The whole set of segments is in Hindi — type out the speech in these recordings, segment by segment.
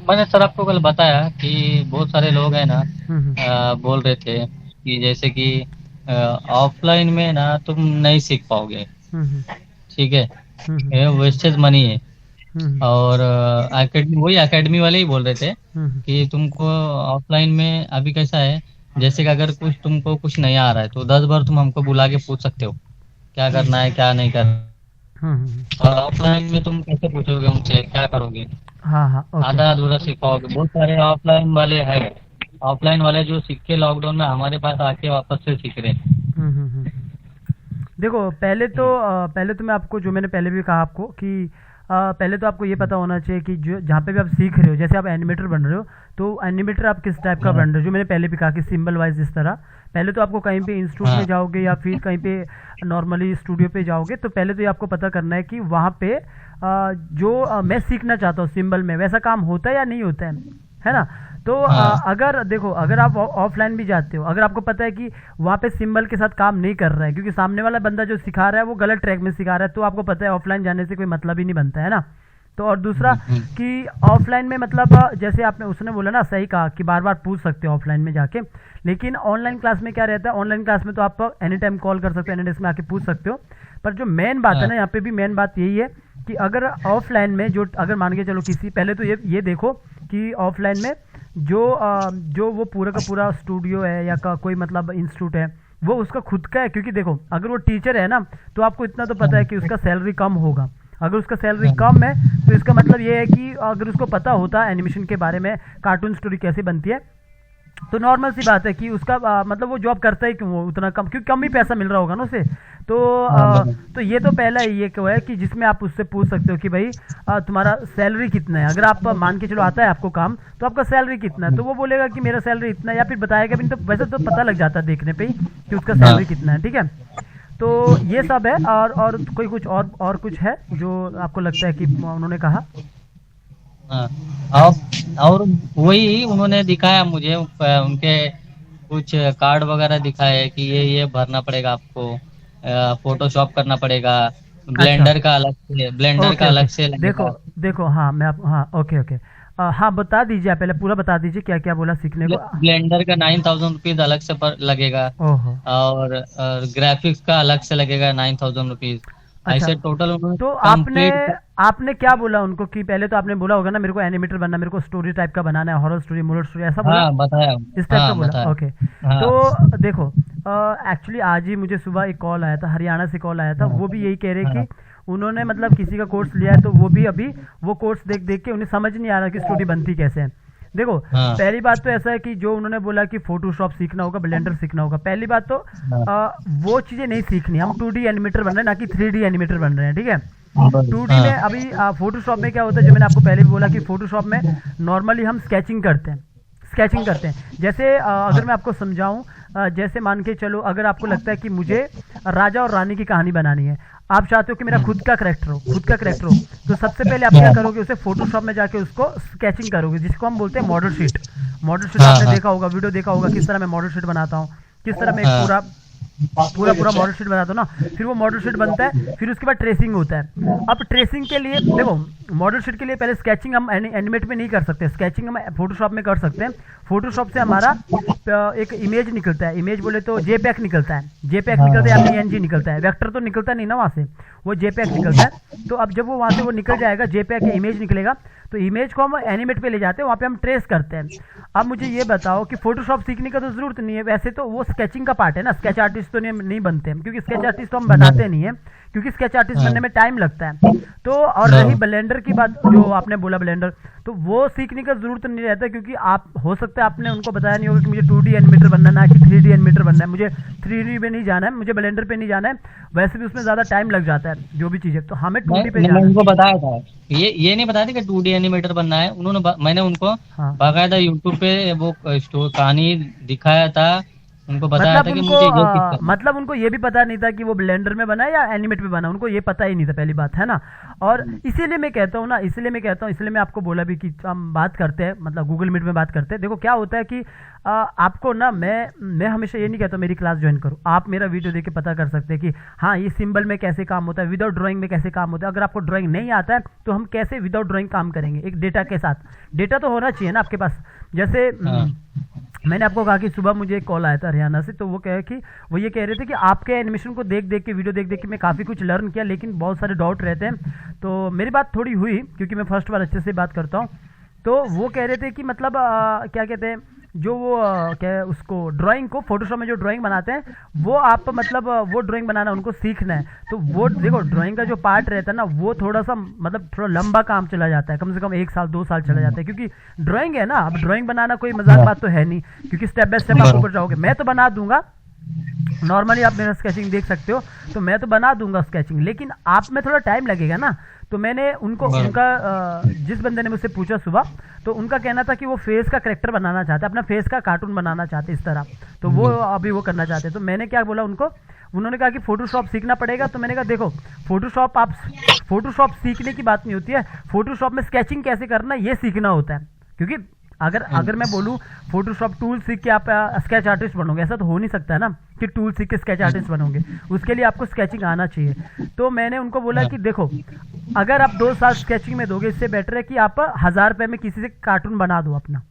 मैंने सर आपको कल बताया कि बहुत सारे लोग हैं ना, हम्म बोल रहे थे कि जैसे कि ऑफलाइन में ना तुम नहीं सीख पाओगे। हम्म ठीक है, हम्म ये वेस्टेज मनी है। हम्म और एकेडमी, वही एकेडमी वाले ही बोल रहे थे हम्म कि तुमको ऑफलाइन में अभी कैसा है, जैसे कि अगर कुछ तुमको कुछ नहीं आ रहा है तो 10 बार तुम हमको बुला के पूछ सकते हो क्या करना है क्या नहीं करना। हम्म। और ऑफलाइन में तुम कैसे पूछोगे उनसे, क्या करोगे? हाँ हाँ ओके। आधा अधूरा सिखाओगे। बहुत सारे ऑफलाइन वाले हैं, ऑफलाइन वाले जो सीख के लॉकडाउन में हमारे पास आके वापस से सीख रहे हैं। देखो हम्म, पहले तो मैं आपको, जो मैंने पहले भी कहा आपको कि पहले तो आपको ये पता होना चाहिए कि जो जहाँ पे भी आप सीख रहे हो, जैसे आप एनिमेटर बन रहे हो, तो एनिमेटर आप किस टाइप का हाँ बन रहे हो, जो मैंने पहले भी कहा कि सिंबल वाइज इस तरह। पहले तो आपको कहीं पे इंस्टीट्यूट में हाँ जाओगे या फिर कहीं पे नॉर्मली स्टूडियो पे जाओगे, तो पहले तो ये आपको पता करना है कि वहाँ पे मैं सीखना चाहता हूँ सिंबल में वैसा काम होता है या नहीं होता है ना। तो हाँ अगर देखो, अगर आप ऑफलाइन भी जाते हो, अगर आपको पता है कि वहाँ पे सिंबल के साथ काम नहीं कर रहा है, क्योंकि सामने वाला बंदा जो सिखा रहा है वो गलत ट्रैक में सिखा रहा है, तो आपको पता है ऑफलाइन जाने से कोई मतलब ही नहीं बनता है ना। तो और दूसरा कि ऑफलाइन में मतलब जैसे आपने उसने बोला ना, सही कहा कि बार बार पूछ सकते हो ऑफलाइन में जाके। लेकिन ऑनलाइन क्लास में क्या रहता है, ऑनलाइन क्लास में तो आप एनी टाइम कॉल कर सकते हो, एनी टाइम में आके पूछ सकते हो। पर जो मेन बात है हाँ ना, यहाँ पे भी मेन बात यही है कि अगर ऑफलाइन में जो, अगर मान के चलो किसी, पहले तो ये देखो कि ऑफलाइन में जो वो पूरा का पूरा स्टूडियो है या कोई मतलब इंस्टीट्यूट है, वो उसका खुद का है। क्योंकि देखो, अगर वो टीचर है ना, तो आपको इतना तो पता है कि उसका सैलरी कम होगा। अगर उसका सैलरी हाँ कम है, तो इसका मतलब ये है कि अगर उसको पता होता है एनिमेशन के बारे में, कार्टून स्टोरी कैसे बनती है, तो नॉर्मल सी बात है कि उसका मतलब वो जॉब करता है क्यों, वो उतना कम, क्योंकि कम ही पैसा मिल रहा होगा ना उसे। तो हाँ बराबर। तो ये तो पहला ये क्यों है कि जिसमें आप उससे पूछ सकते हो कि भाई तुम्हारा सैलरी कितना है। अगर आप मान के चलो आता है आपको काम, तो आपका सैलरी कितना है, तो वो बोलेगा कि मेरा सैलरी इतना है, या फिर बताएगा भी नहीं, तो वैसे तो पता लग जाता है देखने पे ही कि उसका हाँ सैलरी कितना है। ठीक है, तो ये सब है। और कोई कुछ और कुछ है जो आपको लगता है कि उन्होंने कहा। हाँ। और वही उन्होंने दिखाया मुझे, उनके कुछ कार्ड वगैरह दिखाए कि ये भरना पड़ेगा आपको, फोटोशॉप करना पड़ेगा, अच्छा, ब्लेंडर ओके का ओके। अलग से देखो लगेगा। देखो, हाँ मैं आप, हाँ ओके ओके। हाँ बता दीजिए, आप पहले पूरा बता दीजिए क्या क्या बोला सीखने को। ब्लेंडर का 9,000 रुपीज अलग से लगेगा। ओहो। और ग्राफिक्स का अलग से लगेगा 9,000 रुपीज। अच्छा, ऐसे टोटल उन्होंने तो आपने कंप्लीट। आपने क्या बोला उनको कि पहले तो आपने बोला होगा ना, मेरे को एनिमेटर बनना, मेरे को स्टोरी टाइप का बनाना है, हॉरर स्टोरी, मोरल स्टोरी, ऐसा बोला, हाँ बताया। इस टाइप का हाँ बोला। बताया। ओके। हाँ तो देखो, एक्चुअली आज ही मुझे सुबह एक कॉल आया था, हरियाणा से कॉल आया था, हाँ वो भी यही कह रहे हाँ कि उन्होंने मतलब किसी का कोर्स लिया है, तो वो भी अभी वो कोर्स देख देख के उन्हें समझ नहीं आ रहा कि स्टोरी बनती कैसे है। देखो, हाँ पहली बात तो ऐसा है कि जो उन्होंने बोला कि फोटोशॉप सीखना होगा, ब्लेंडर सीखना होगा, पहली बात तो हाँ वो चीज़ें नहीं सीखनी। हम 2D एनिमेटर बन रहे हैं, ना कि 3D एनिमेटर बन रहे हैं। ठीक है, टू डी में हाँ अभी फोटोशॉप में क्या होता है, जो मैंने आपको पहले भी बोला कि फोटोशॉप में नॉर्मली हम स्केचिंग करते हैं। जैसे अगर मैं आपको समझाऊं, जैसे मान के चलो, अगर आपको लगता है कि मुझे राजा और रानी की कहानी बनानी है, आप चाहते हो कि मेरा खुद का करेक्टर हो, तो सबसे पहले आप क्या हाँ करोगे, उसे फोटोशॉप में जाके उसको स्केचिंग करोगे, जिसको हम बोलते हैं मॉडल शीट। मॉडल शीट हाँ आपने हाँ देखा होगा, वीडियो देखा होगा, किस तरह मैं मॉडल शीट बनाता हूँ, किस तरह मैं एक हाँ पूरा पूरा पूरा मॉडल शीट बनाता हूँ ना। फिर वो मॉडल शीट बनता है, फिर उसके बाद ट्रेसिंग होता है। अब ट्रेसिंग के लिए देखो, मॉडल शीट के लिए पहले स्केचिंग हम एनिमेट में नहीं कर सकते, स्केचिंग हम फोटोशॉप में कर सकते हैं। फोटोशॉप से हमारा एक इमेज निकलता है, इमेज बोले तो जेपैक निकलता है, जेपैक निकलता है या पीएनजी निकलता है, वेक्टर तो निकलता नहीं ना वहाँ से, वो जेपैक निकलता है। तो अब जब वो वहाँ से वो निकल जाएगा, जेपैक इमेज निकलेगा, तो इमेज को हम एनिमेट पे ले जाते हैं, वहाँ पे हम ट्रेस करते हैं। अब मुझे ये बताओ कि फोटोशॉप सीखने का तो जरूरत नहीं है, वैसे तो वो स्केचिंग का पार्ट है ना, स्केच आर्टिस्ट तो नहीं बनते हम, क्योंकि स्केच आर्टिस्ट तो हम बनाते नहीं है, क्योंकि स्केच आर्टिस्ट बनने में टाइम लगता है। तो और रही ब्लेंडर की बात, जो आपने बोला ब्लेंडर, तो वो सीखने का जरूरत नहीं रहता, क्योंकि आप हो सकता है आपने उनको बताया नहीं होगा कि मुझे 2D एनिमेटर बनना है, ना कि 3D एनिमेटर बनना है, मुझे 3D पे नहीं जाना है, मुझे ब्लेंडर पे नहीं जाना है। वैसे भी उसमें ज़्यादा टाइम लग जाता है जो भी चीज़ है, तो हमें 2D पे मैंने जाना है। उनको बताया था। ये नहीं बताया था कि 2D एनिमेटर बनना है। मैंने उनको हाँ बाकायदा यूट्यूब पे वो कहानी दिखाया था उनको बताया था कि मुझे ये चीज करना मतलब उनको ये भी पता नहीं था कि वो ब्लेंडर में बना है या एनिमेट में बना, उनको ये पता ही नहीं था, पहली बात है ना। और इसीलिए मैं कहता हूँ ना, इसलिए मैं आपको बोला भी कि हम बात करते हैं, मतलब गूगल मीट में बात करते हैं। देखो क्या होता है कि आपको ना, मैं हमेशा ये नहीं कहता मेरी क्लास ज्वाइन करो, आप मेरा वीडियो देख के पता कर सकते हैं कि हाँ ये सिंबल में कैसे काम होता है, विदाउट ड्राइंग में कैसे काम होता है। अगर आपको ड्राइंग नहीं आता है तो हम कैसे विदाउट ड्राइंग काम करेंगे, एक डेटा के साथ। डेटा तो होना चाहिए ना आपके पास। जैसे हाँ मैंने आपको कहा कि सुबह मुझे एक कॉल आया था हरियाणा से, तो वो ये कह रहे थे कि आपके एनिमेशन को देख देख के, वीडियो देख देख के मैं काफ़ी कुछ लर्न किया, लेकिन बहुत सारे डाउट रहते हैं। तो मेरी बात थोड़ी हुई, क्योंकि मैं फर्स्ट बार अच्छे से बात करता हूँ। तो वो कह रहे थे कि मतलब क्या कहते हैं, जो वो क्या उसको ड्राइंग को, फोटोशॉप में जो ड्राइंग बनाते हैं वो आप मतलब वो ड्राइंग बनाना उनको सीखना है। तो वो देखो ड्राइंग का जो पार्ट रहता है ना, वो थोड़ा सा मतलब थोड़ा लंबा काम चला जाता है, कम से कम 1 साल 2 साल चला जाता है, क्योंकि ड्राइंग है ना। अब ड्राइंग बनाना कोई मजाक बात तो है नहीं, क्योंकि स्टेप बाय स्टेप आप ऊपर जाओगे। मैं तो बना दूंगा नॉर्मली, आप मेरा स्केचिंग देख सकते हो, तो मैं तो बना दूंगा स्केचिंग, लेकिन आप में थोड़ा टाइम लगेगा ना। तो मैंने उनको, उनका जिस बंदे ने मुझसे पूछा सुबह, तो उनका कहना था कि वो फेस का करेक्टर बनाना चाहते, अपना फेस का कार्टून बनाना चाहते इस तरह। तो वो अभी वो करना चाहते। तो मैंने क्या बोला उनको, उन्होंने कहा कि फोटोशॉप सीखना पड़ेगा। तो मैंने कहा देखो फोटोशॉप सीखने की बात नहीं होती है, फोटोशॉप में स्केचिंग कैसे करना ये सीखना होता है। क्योंकि अगर मैं बोलूँ फोटोशॉप टूल सीख के आप स्केच आर्टिस्ट बनोगे, ऐसा तो हो नहीं सकता है ना कि टूल सीख के स्केच आर्टिस्ट बनोगे। उसके लिए आपको स्केचिंग आना चाहिए। तो मैंने उनको बोला कि देखो, अगर आप 2 साल स्केचिंग में दोगे, इससे बेटर है कि आप 1000 रुपए में किसी से कार्टून बना दो अपना।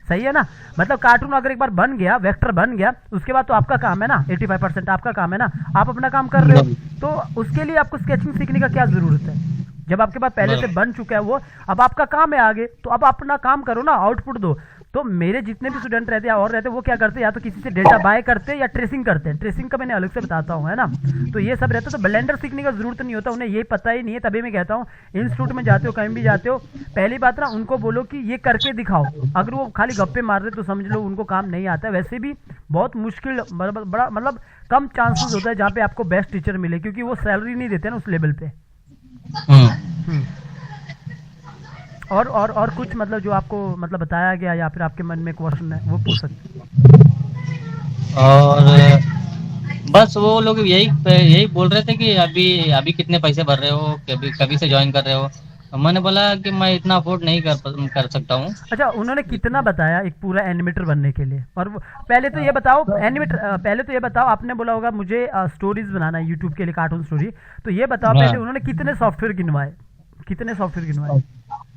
सही है ना। मतलब कार्टून अगर एक बार बन गया, वेक्टर बन गया, उसके बाद तो आपका काम है ना, 85% आपका काम है ना, आप अपना काम कर रहे हो। तो उसके लिए आपको स्केचिंग सीखने का क्या जरूरत है, जब आपके पास पहले से बन चुका है वो। अब आपका काम है आगे, तो अब अपना काम करो ना, आउटपुट दो। तो मेरे जितने भी स्टूडेंट रहते हैं और रहते हैं, वो क्या करते हैं, या तो किसी से डेटा बाय करते हैं या ट्रेसिंग करते हैं। ट्रेसिंग का मैंने अलग से बताता हूँ, है ना। तो ये सब रहता है। तो ब्लेंडर सीखने का जरूरत नहीं होता, उन्हें ये पता ही नहीं है। तभी मैं कहता हूँ इंस्टीट्यूट में जाते हो, कहीं भी जाते हो, पहली बात ना उनको बोलो कि ये करके दिखाओ। अगर वो खाली गप्पे मार रहे तो समझ लो उनको काम नहीं आता है। वैसे भी बहुत मुश्किल, बड़ा मतलब कम चांसेस होता है जहाँ पे आपको बेस्ट टीचर मिले, क्योंकि वो सैलरी नहीं देते ना उस लेवल पे। और कुछ मतलब जो आपको मतलब बताया गया, या फिर आपके मन में क्वेश्चन है, वो पूछ सकते हैं। और बस वो लोग यही बोल रहे थे कि अभी अभी कितने पैसे भर रहे हो, कभी कभी से ज्वाइन कर रहे हो। मैंने बोला कि मैं इतना अफोर्ड नहीं कर सकता हूँ। अच्छा, उन्होंने कितना बताया एक पूरा एनिमेटर बनने के लिए? और वो पहले तो ये बताओ एनिमेटर, पहले तो ये बताओ, आपने बोला होगा मुझे स्टोरीज बनाना है यूट्यूब के लिए, कार्टून स्टोरी। तो ये बताओ पहले उन्होंने कितने सॉफ्टवेयर गिनवाए,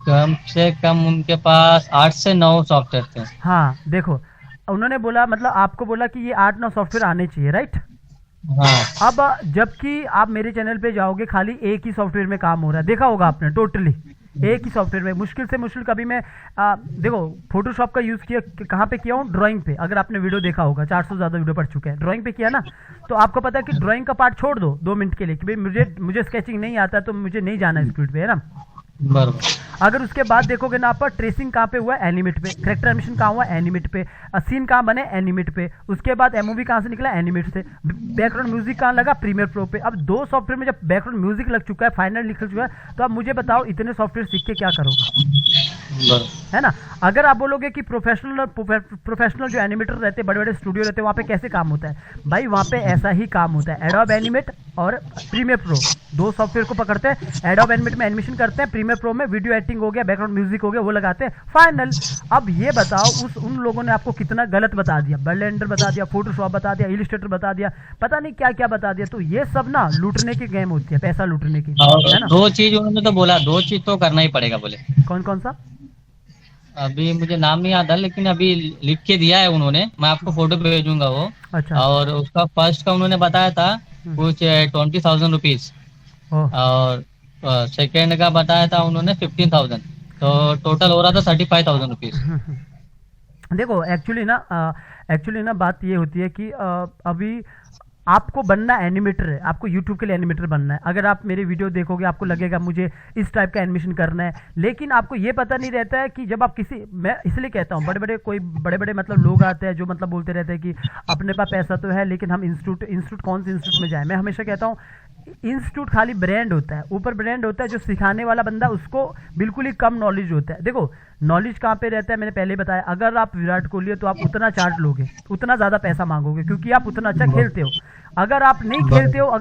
कम से कम उनके पास 8 से 9 सॉफ्टवेयर थे। हाँ देखो, उन्होंने बोला मतलब आपको बोला कि ये 8-9 सॉफ्टवेयर आने चाहिए, राइट। हाँ। अब जबकि आप मेरे चैनल पे जाओगे, खाली एक ही सॉफ्टवेयर में काम हो रहा है, देखा होगा आपने, टोटली एक ही सॉफ्टवेयर में। मुश्किल से मुश्किल कभी मैं देखो फोटोशॉप का यूज किया कहाँ पे किया हूँ, ड्राइंग पे। अगर आपने वीडियो देखा होगा, 400 ज्यादा वीडियो पड़ चुके हैं, ड्राइंग पे किया ना। तो आपको पता है कि ड्राइंग का पार्ट छोड़ दो 2 मिनट के लिए, कि भाई मुझे स्केचिंग नहीं आता, तो मुझे नहीं जाना स्पीड पे, है ना। अगर उसके बाद देखोगे ना, आप ट्रेसिंग कहाँ पे हुआ है, एनिमेट पे। करेक्टर एनिमेशन कहाँ हुआ, एनिमेट पे। सीन कहाँ बने, एनिमेट पे। उसके बाद एमओवी कहाँ से निकला, एनिमेट से। बैकग्राउंड म्यूजिक कहाँ लगा, प्रीमियर प्रो पे। अब 2 सॉफ्टवेयर में जब बैकग्राउंड म्यूजिक लग चुका है, फाइनल लिख चुका है, तो अब मुझे बताओ इतने सॉफ्टवेयर सीख के क्या करोगे, है ना। अगर आप बोलोगे कि प्रोफेशनल जो एनिमेटर रहते हैं, बड़े बड़े स्टूडियो रहते हैं, वहाँ पे कैसे काम होता है, भाई वहाँ पे ऐसा ही काम होता है। एडोब एनिमेट और प्रीमियर प्रो 2 सॉफ्टवेयर को पकड़ते हैं। एडोब एनिमेट में एनिमेशन करते हैं, प्रीमियर प्रो में वीडियो एडिटिंग हो गया, बैकग्राउंड म्यूजिक हो गया, वो लगाते हैं, फाइनल। अब ये बताओ उन लोगों ने आपको कितना गलत बता दिया, ब्लेंडर बता दिया, फोटोशॉप बता दिया, इलिस्ट्रेटर बता दिया, पता नहीं क्या क्या बता दिया। तो ये सब ना लूटने की गेम होती है, पैसा लूटने की, है ना। 2 चीज उन्होंने तो बोला, 2 चीज तो करना ही पड़ेगा बोले। कौन कौन सा? अभी मुझे नाम नहीं याद है, लेकिन अभी लिख के दिया है उन्होंने, मैं आपको फोटो भेजूंगा वो। अच्छा। और उसका फर्स्ट का उन्होंने बताया था कुछ 20,000 रुपीज, और सेकेंड का बताया था उन्होंने 15,000, तो टोटल हो रहा था 35,000 रुपीज। देखो एक्चुअली ना बात ये होती है कि अभी आपको बनना एनिमेटर है, आपको यूट्यूब के लिए एनिमेटर बनना है। अगर आप मेरे वीडियो देखोगे, आपको लगेगा मुझे इस टाइप का एनिमेशन करना है, लेकिन आपको ये पता नहीं रहता है कि जब आप मैं इसलिए कहता हूँ, बड़े बड़े मतलब लोग आते हैं जो मतलब बोलते रहते हैं कि अपने पास पैसा तो है, लेकिन हम इंस्टीट्यूट कौन से इंस्टीट्यूट में जाए। मैं हमेशा कहता हूँ इंस्टीट्यूट खाली ब्रांड होता है, ऊपर ब्रांड होता है, जो सिखाने वाला बंदा उसको बिल्कुल ही कम नॉलेज होता है। देखो नॉलेज कहाँ पे रहता है, मैंने पहले बताया, अगर आप विराट कोहली हो तो आप उतना चार्ज लोगे, उतना ज़्यादा पैसा मांगोगे, क्योंकि आप उतना अच्छा खेलते हो। अगर आप नहीं खेलते हो,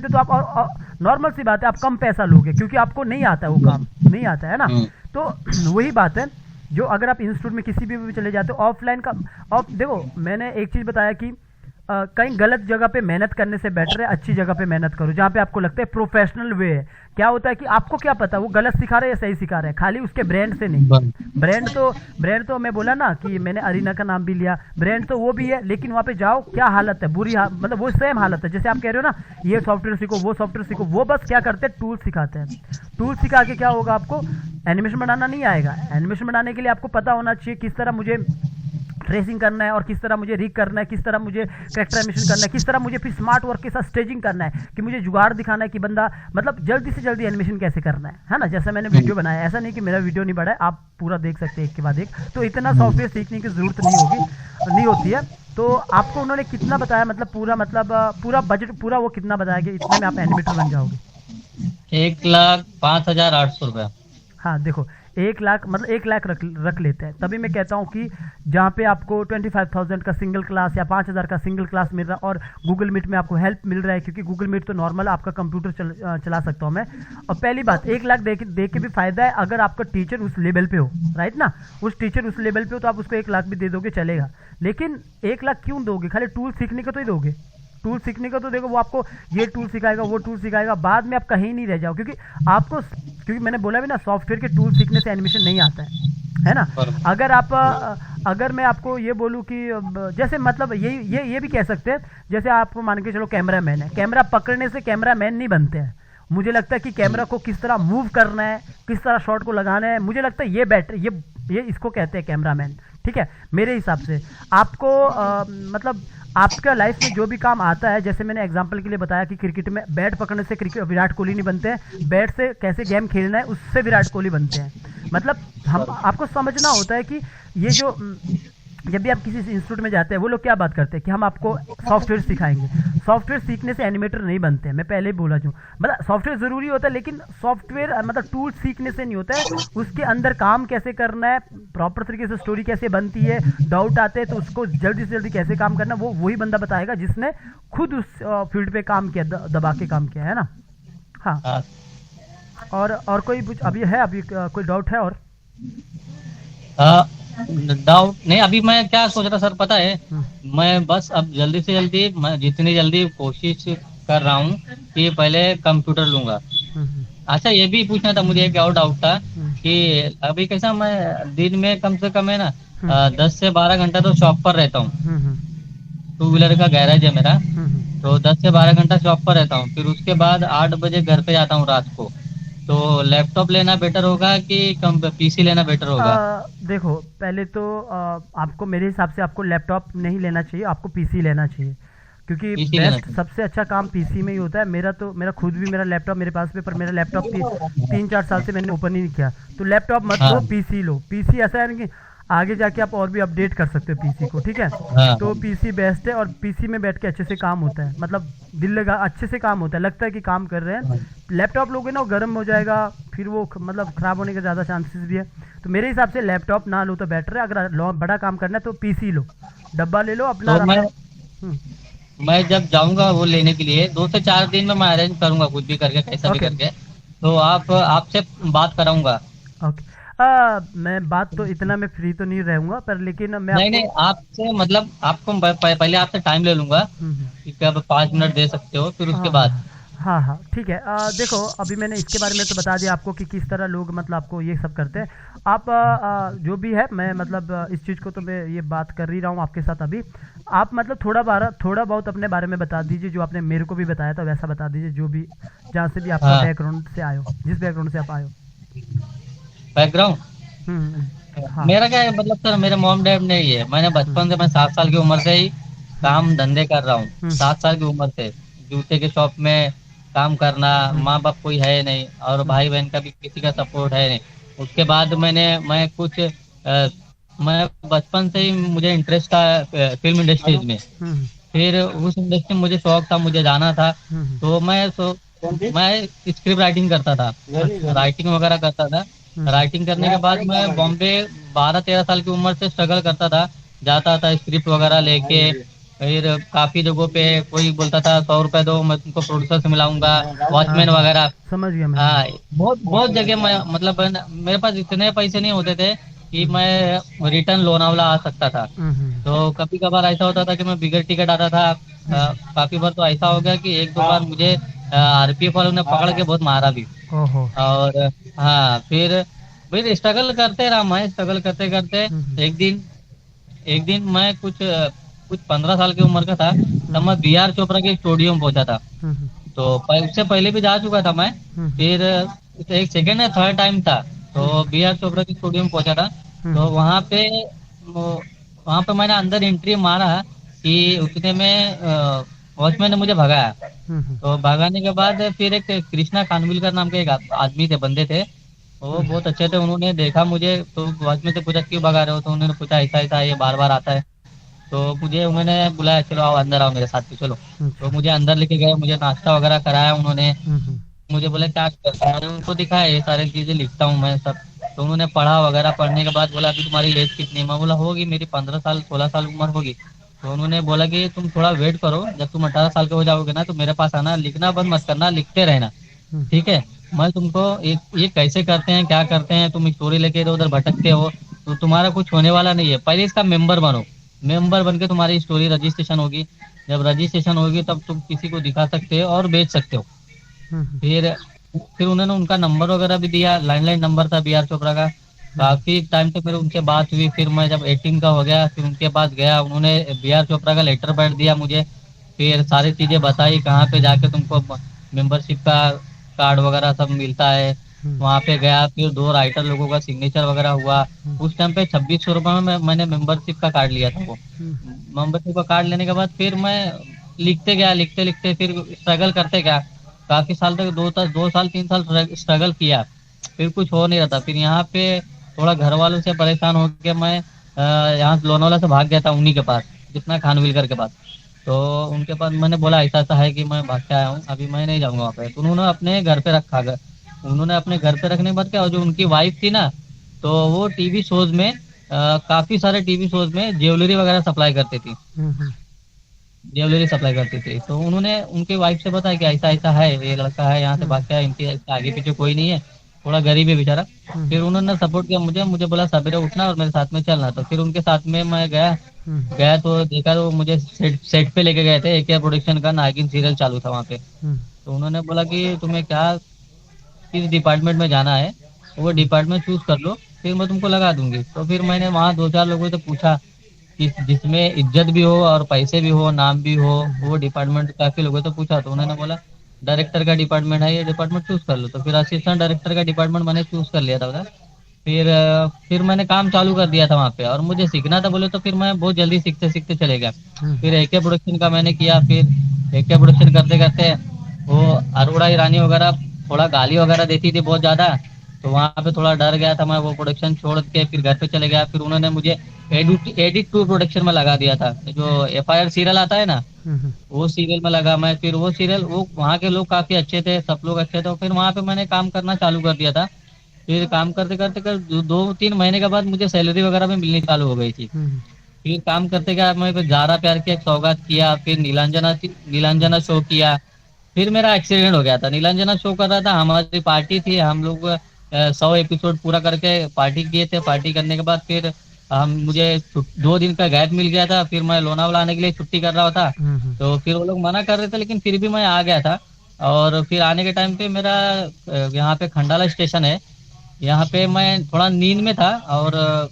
तो आप नॉर्मल सी बात है, आप कम पैसा लोगे, क्योंकि आपको नहीं आता है वो काम, नहीं आता है ना। तो वही बात है, जो अगर आप इंस्टीट्यूट में किसी भी चले जाते हो ऑफलाइन का, देखो मैंने एक चीज़ बताया कि कहीं गलत जगह पे मेहनत करने से बेटर है अच्छी जगह पे मेहनत करो, जहाँ पे आपको लगता है प्रोफेशनल वे है। क्या होता है कि आपको क्या पता वो गलत सिखा रहे हैं या सही सिखा रहे हैं, खाली उसके ब्रांड से नहीं। ब्रांड तो मैं बोला ना कि मैंने अरीना का नाम भी लिया, ब्रांड तो वो भी है, लेकिन वहाँ पे जाओ क्या हालत है, मतलब वो सेम हालत है। जैसे आप कह रहे हो ना ये सॉफ्टवेयर सीखो, वो सॉफ्टवेयर सीखो, वो बस क्या करते हैं टूल सिखाते हैं। टूल सिखा के क्या होगा, आपको एनिमेशन बनाना नहीं आएगा। एनिमेशन बनाने के लिए आपको पता होना चाहिए किस तरह मुझे ट्रेसिंग करना है, और किस तरह मुझे रिग करना है, किस तरह मुझे कैरेक्टर एनिमेशन करना है, किस तरह मुझे फिर स्मार्ट वर्क के साथ स्टेजिंग करना है, कि मुझे जुगाड़ दिखाना है कि बंदा मतलब जल्दी से जल्दी एनिमेशन कैसे करना है ना। जैसे मैंने वीडियो बनाया, ऐसा नहीं कि मेरा वीडियो नहीं बड़ा है, आप पूरा देख सकते हैं एक के बाद एक। तो इतना सॉफ्टवेयर सीखने की जरूरत नहीं होती है। तो आपको उन्होंने कितना बताया, मतलब पूरा बजट पूरा वो कितना बताया कि इतने में आप एनिमेटर बन जाओगे? 1,05,800 रुपया। हाँ देखो 1 लाख, मतलब 1 लाख रख लेते हैं, तभी मैं कहता हूँ कि जहाँ पे आपको 25,000 का सिंगल क्लास या 5,000 का सिंगल क्लास मिल रहा है, और गूगल मीट में आपको हेल्प मिल रहा है, क्योंकि गूगल मीट तो नॉर्मल आपका कंप्यूटर चला सकता हूँ मैं। और पहली बात 1 लाख दे के भी फायदा है, अगर आपका टीचर उस लेवल पे हो, राइट ना, उस टीचर उस लेवल पे हो तो आप उसको 1 लाख भी दे दोगे चलेगा। लेकिन 1 लाख क्यों दोगे, खाली टूल सीखने का तो ही दोगे। टूल सीखने का तो देखो वो आपको ये टूल सिखाएगा, वो टूल सिखाएगा, बाद में आप कहीं नहीं रह जाओ, क्योंकि मैंने बोला भी ना सॉफ्टवेयर के टूल सीखने से एनिमेशन नहीं आता है ना। अगर मैं आपको ये बोलूँ कि जैसे मतलब ये भी कह सकते हैं, जैसे आप मान के चलो कैमरा मैन है, कैमरा पकड़ने से कैमरा मैन नहीं बनते हैं। मुझे लगता है कि कैमरा को किस तरह मूव करना है, किस तरह शॉट को लगाना है, मुझे लगता है ये बेटर, ये इसको कहते हैं कैमरा मैन, ठीक है। मेरे हिसाब से आपको मतलब आपका लाइफ में जो भी काम आता है, जैसे मैंने एग्जांपल के लिए बताया कि क्रिकेट में बैट पकड़ने से क्रिकेट विराट कोहली नहीं बनते हैं, बैट से कैसे गेम खेलना है उससे विराट कोहली बनते हैं। मतलब हम आपको समझना होता है कि ये जो जब भी आप किसी इंस्टीट्यूट में जाते हैं वो लोग क्या बात करते हैं कि हम आपको सॉफ्टवेयर सिखाएंगे। सॉफ्टवेयर सीखने से एनिमेटर नहीं बनते हैं, मैं पहले ही बोला हूँ। मतलब सॉफ्टवेयर ज़रूरी होता है, लेकिन सॉफ्टवेयर मतलब टूल सीखने से नहीं होता है, उसके अंदर काम कैसे करना है, प्रॉपर तरीके से स्टोरी कैसे बनती है, डाउट आते हैं तो उसको जल्दी से जल्दी कैसे काम करना, वो वही बंदा बताएगा जिसने खुद उस फील्ड पे काम किया, दबा के काम किया है ना। हाँ और कोई अभी कोई डाउट है? और डाउट नहीं, अभी मैं क्या सोच रहा सर पता है, मैं बस अब जल्दी से जल्दी, मैं जितनी जल्दी कोशिश कर रहा हूँ कि पहले कंप्यूटर लूंगा। अच्छा ये भी पूछना था मुझे, एक और डाउट था कि अभी कैसा मैं दिन में कम से कम है ना 10 से 12 घंटा तो शॉप पर रहता हूँ। 2 व्हीलर का गैराज है मेरा, तो 10 से 12 घंटा शॉप पर रहता हूँ, फिर उसके बाद 8 बजे घर पे जाता हूँ रात को। तो लैपटॉप लेना बेटर होगा कि पीसी लेना बेटर होगा? देखो पहले तो आपको मेरे हिसाब से आपको लैपटॉप नहीं लेना चाहिए, आपको पीसी लेना चाहिए, क्योंकि बेस्ट सबसे अच्छा काम पीसी में ही होता है। मेरा खुद भी मेरा लैपटॉप मेरे पास पे, पर मेरा लैपटॉप 3-4 साल से मैंने ओपन ही नहीं किया। तो लैपटॉप मत लो, पीसी लो। पीसी ऐसा है कि आगे जाके आप और भी अपडेट कर सकते हो पीसी को, ठीक है। तो पीसी बेस्ट है, और पीसी में बैठ के अच्छे से काम होता है, मतलब दिल लगा अच्छे से काम होता है, लगता है कि काम कर रहे हैं। लैपटॉप लोगे ना वो गर्म हो जाएगा, फिर वो मतलब खराब होने के ज़्यादा चांसेस भी है। तो मेरे हिसाब से लैपटॉप ना लो तो बेटर है। अगर बड़ा काम करना है तो पीसी लो, डब्बा ले लो अपना। तो मैं जब जाऊंगा वो लेने के लिए 2 से 4 दिन में मैं अरेंज करूंगा कुछ भी करके, कैसा भी करके, तो आपसे बात कराऊंगा। ओके मैं बात तो इतना मैं फ्री तो नहीं रहूंगा, पर लेकिन मैं नहीं आपसे मतलब आपको पहले आपसे टाइम ले लूंगा कि कब 5 मिनट दे सकते हो, फिर उसके बाद। हाँ ठीक है। देखो अभी मैंने इसके बारे में तो बता दिया आपको कि किस तरह लोग मतलब आपको ये सब करते हैं। आप जो भी है, मैं मतलब इस चीज़ को तो मैं ये बात कर ही रहा हूँ आपके साथ अभी। आप मतलब थोड़ा बहुत अपने बारे में बता दीजिए, जो आपने मेरे को भी बताया था वैसा बता दीजिए, जो भी जहाँ से भी आपका बैकग्राउंड से आयो, जिस बैकग्राउंड से आप आयो। बैकग्राउंड मेरा क्या है, मतलब सर मेरे मॉम डैड ने ही है, मैंने बचपन से, मैं 7 साल की उम्र से ही काम धंधे कर रहा हूँ। 7 साल की उम्र से जूते के शॉप में काम करना, माँ बाप कोई है नहीं, और भाई बहन का भी किसी का सपोर्ट है नहीं। उसके बाद मैं बचपन से ही मुझे इंटरेस्ट था फिल्म इंडस्ट्रीज में, फिर उस इंडस्ट्री में मुझे शौक था, मुझे जाना था। हम्म, तो मैं स्क्रिप्ट राइटिंग करता था, अच्छा, राइटिंग वगैरह करता था। हम्म, राइटिंग करने के बाद मैं बॉम्बे 12-13 साल की उम्र से स्ट्रगल करता था, जाता था स्क्रिप्ट वगैरह लेके। फिर काफी जगहों पे कोई बोलता था 100 रुपए दो मैं तुमको प्रोड्यूसर से मिलाऊंगा, हाँ वॉचमैन हाँ, वगैरह। समझ गया मैं, हाँ। हाँ, बहुत बहुत जगह मैं मतलब मेरे पास इतने पैसे नहीं होते थे कि हम्म, मैं रिटर्न लोनावला आ सकता था। हम्म, तो कभी कभार ऐसा होता था कि मैं बिगर टिकट आता था। हम्म, काफी बार तो ऐसा हो गया कि एक दो बार मुझे आरपीएफ वालों ने पकड़ के बहुत मारा भी। ओहो, और हाँ, फिर स्ट्रगल करते रहा, मैं स्ट्रगल करते करते हम्म, एक दिन एक दिन मैं कुछ 15 साल की उम्र का था, तब हम्म, मैं बी आर चोपड़ा के स्टूडियो में पहुंचा था। हम्म, तो उससे पहले भी जा चुका था मैं। हम्म, फिर एक सेकेंड या थर्ड टाइम था, तो हम्म, बी आर चोपड़ा के स्टूडियो में पहुंचा था। तो हम्म, वहां पे मैंने अंदर एंट्री मारा कि उतने में वॉचमैन ने मुझे भगाया। हम्म, तो भगाने के बाद फिर एक कृष्णा खानविलकर नाम के एक आदमी थे, बंदे थे, वो हम्म, बहुत अच्छे थे। उन्होंने देखा मुझे तो वॉचमैन से पूछा क्यों भगा रहे हो, तो उन्होंने पूछा ऐसा ऐसा ये बार बार आता है। तो मुझे उन्होंने बुलाया, चलो आओ अंदर आओ मेरे साथ में चलो। तो अच्छा, मुझे अंदर लेके गए, मुझे नाश्ता वगैरह कराया उन्होंने। हम्म, मुझे बोला क्या करते हो, मैंने उनको दिखाया ये सारी चीजें लिखता हूँ मैं सब। तो उन्होंने पढ़ा वगैरह, पढ़ने के बाद बोला अभी तुम्हारी एज कितनी है, मैं बोला होगी मेरी 15 साल 16 साल उम्र होगी। तो उन्होंने बोला कि तुम थोड़ा वेट करो, जब तुम 18 साल के हो जाओगे ना तो मेरे पास आना, लिखना बंद मत करना, लिखते रहना, हम्म, ठीक है। मैं तुमको ये कैसे करते हैं क्या करते हैं, तुम स्टोरी लेके इधर उधर भटकते हो, तो तुम्हारा कुछ होने वाला नहीं है, पहले इसका मेंबर बनो। मेंबर बन के तुम्हारी स्टोरी रजिस्ट्रेशन होगी, जब रजिस्ट्रेशन होगी तब तुम किसी को दिखा सकते हो और बेच सकते हो। हम्म, फिर फिर उन्होंने उनका नंबर वगैरह भी दिया, लैंडलाइन नंबर था बी आर चोपड़ा का। हम्म, काफी टाइम तक मेरे उनसे बात हुई। फिर मैं जब 18 का हो गया फिर उनके पास गया, उन्होंने बी आर चोपड़ा का लेटर पैड दिया मुझे। फिर सारी चीजें बताई कहाँ पे जाके तुमको मेंबरशिप का कार्ड वगैरह सब मिलता है। हम्म, वहां पे गया, फिर दो राइटर लोगों का सिग्नेचर वगैरह हुआ। हम्म, उस टाइम पे 2600 रुपये में मैंने मेंबरशिप का कार्ड लिया था वो। हम्म, मेंबरशिप का कार्ड लेने के बाद फिर मैं लिखते गया, लिखते लिखते फिर स्ट्रगल करते गया। काफी साल तक 2 साल 3 साल स्ट्रगल किया, फिर कुछ हो नहीं रहा था। फिर यहाँ पे थोड़ा घर वालों से परेशान होकर मैं यहाँ लोनावाला से भाग गया था उन्हीं के पास, जितना खानविलकर के पास। तो उनके पास मैंने बोला ऐसा ऐसा है कि मैं भाग के आया हूँ, अभी मैं नहीं जाऊंगा वहाँ पे। तो उन्होंने अपने घर पे रखा गया। उन्होंने अपने घर पे रखने के बाद क्या, जो उनकी वाइफ थी ना, तो वो टीवी शोज में काफी सारे टीवी शोज में ज्वेलरी वगैरह सप्लाई करती थी, हम्म, ज्वेलरी सप्लाई करती थी। तो उन्होंने उनके वाइफ से बताया कि ऐसा ऐसा है, ये लड़का है यहाँ से भाग हम्म, के आया, इनके आगे पीछे कोई नहीं है, थोड़ा गरीब है बेचारा। हम्म, फिर उन्होंने सपोर्ट किया मुझे, मुझे बोला सवेरे उठना और मेरे साथ में चलना। तो फिर उनके साथ में मैं गया। हम्म, गया तो देखा तो मुझे सेट पे लेके गए थे, एके प्रोडक्शन का नागिन सीरियल चालू था वहाँ पे। हम्म, तो उन्होंने बोला कि तुम्हें क्या किस डिपार्टमेंट में जाना है, वो हम्म, डिपार्टमेंट चूज कर लो, फिर मैं तुमको लगा दूंगी। तो फिर मैंने वहाँ दो चार लोगों से पूछा कि जिसमें इज्जत भी हो और पैसे भी हो नाम भी हो, वो हम्म, डिपार्टमेंट काफी लोगों से पूछा। तो उन्होंने बोला डायरेक्टर का डिपार्टमेंट है, ये डिपार्टमेंट चूज कर लो। तो फिर असिस्टेंट डायरेक्टर का डिपार्टमेंट मैंने चूज कर लिया था उधर। फिर मैंने काम चालू कर दिया था वहाँ पे, और मुझे सीखना था बोले तो फिर मैं बहुत जल्दी सीखते सीखते चले गया। हम्म, फिर एके प्रोडक्शन का मैंने किया। फिर एके प्रोडक्शन करते करते वो अरोड़ा ईरानी वगैरह थोड़ा गाली वगैरह देती थी बहुत ज्यादा, तो वहां पे थोड़ा डर गया था मैं, वो प्रोडक्शन छोड़ के फिर घर पे चले गया। फिर उन्होंने मुझे एडिट एडिट टू प्रोडक्शन में लगा दिया था, जो एफआईआर सीरियल आता है ना, हम्म, वो सीरियल में लगा मैं। फिर वो सीरियल, वो वहाँ के लोग काफी अच्छे थे, सब लोग अच्छे थे। फिर वहाँ पे मैंने काम करना चालू कर दिया था। फिर काम करते करते कर 2-3 महीने के बाद मुझे सैलरी वगैरह भी मिलनी चालू हो गई थी। हम्म, फिर काम करते गया, मैं फिर जारा प्यार की एक सौगात किया, फिर नीलांजना शो किया। फिर मेरा एक्सीडेंट हो गया था, नीलांजना शो कर रहा था, हमारी पार्टी थी, हम लोग 100 एपिसोड पूरा करके पार्टी किए थे। पार्टी करने के बाद फिर हम मुझे 2 दिन का गैप मिल गया था, फिर मैं लोनावाला आने के लिए छुट्टी कर रहा था। हम्म, तो फिर वो लोग मना कर रहे थे, लेकिन फिर भी मैं आ गया था। और फिर आने के टाइम पे मेरा यहाँ पे खंडाला स्टेशन है, यहाँ पे मैं थोड़ा नींद में था, और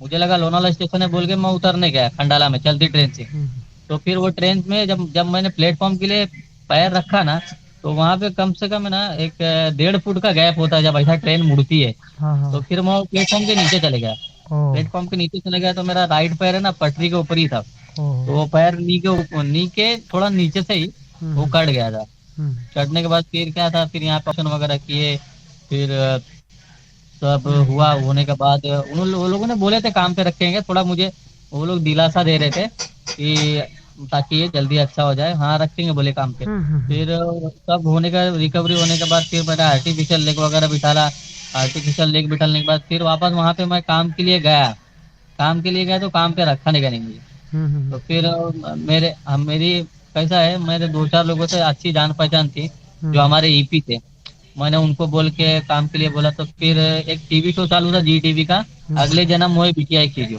मुझे लगा लोनावाला स्टेशन है बोल के मैं उतरने गया खंडाला में चलती ट्रेन से। हम्म, तो फिर वो ट्रेन में जब जब मैंने प्लेटफॉर्म के लिए पैर रखा ना, तो वहां पे कम से कम ना एक 1.5 फुट का गैप होता है जब ऐसा ट्रेन मुड़ती है। हाँ तो हाँ, फिर मैं प्लेटफॉर्म के नीचे चले गया। ओ, प्लेटफॉर्म के नीचे चले गया तो मेरा राइट पैर है ना पटरी के ऊपर ही था। ओ, तो वो पैर नी के थोड़ा नीचे से ही वो हम्म, कट गया था। हम्म, कटने के बाद फिर क्या था, फिर यहाँ पे ऑपरेशन वगैरह किए। फिर सब हुआ, होने के बाद वो लोगों ने बोले थे काम पे रखेंगे, थोड़ा मुझे वो लोग दिलासा दे रहे थे कि ताकि ये जल्दी अच्छा हो जाए। हाँ रखेंगे बोले काम पे। फिर सब होने का रिकवरी होने के बाद फिर मैंने आर्टिफिशियल लेग वगैरह बिठाला। आर्टिफिशियल लेग बिठाने के बाद फिर वापस वहाँ पे मैं काम के लिए गया। काम के लिए गया तो काम पे रखा नहीं, नहीं मुझे। तो फिर मेरी कैसा है, मेरे दो चार लोगों से अच्छी जान पहचान थी जो हमारे ईपी थे। मैंने उनको बोल के काम के लिए बोला, तो फिर एक टीवी शो चालू था जी टीवी का, अगले जन्म मोए बिटिया खींचो,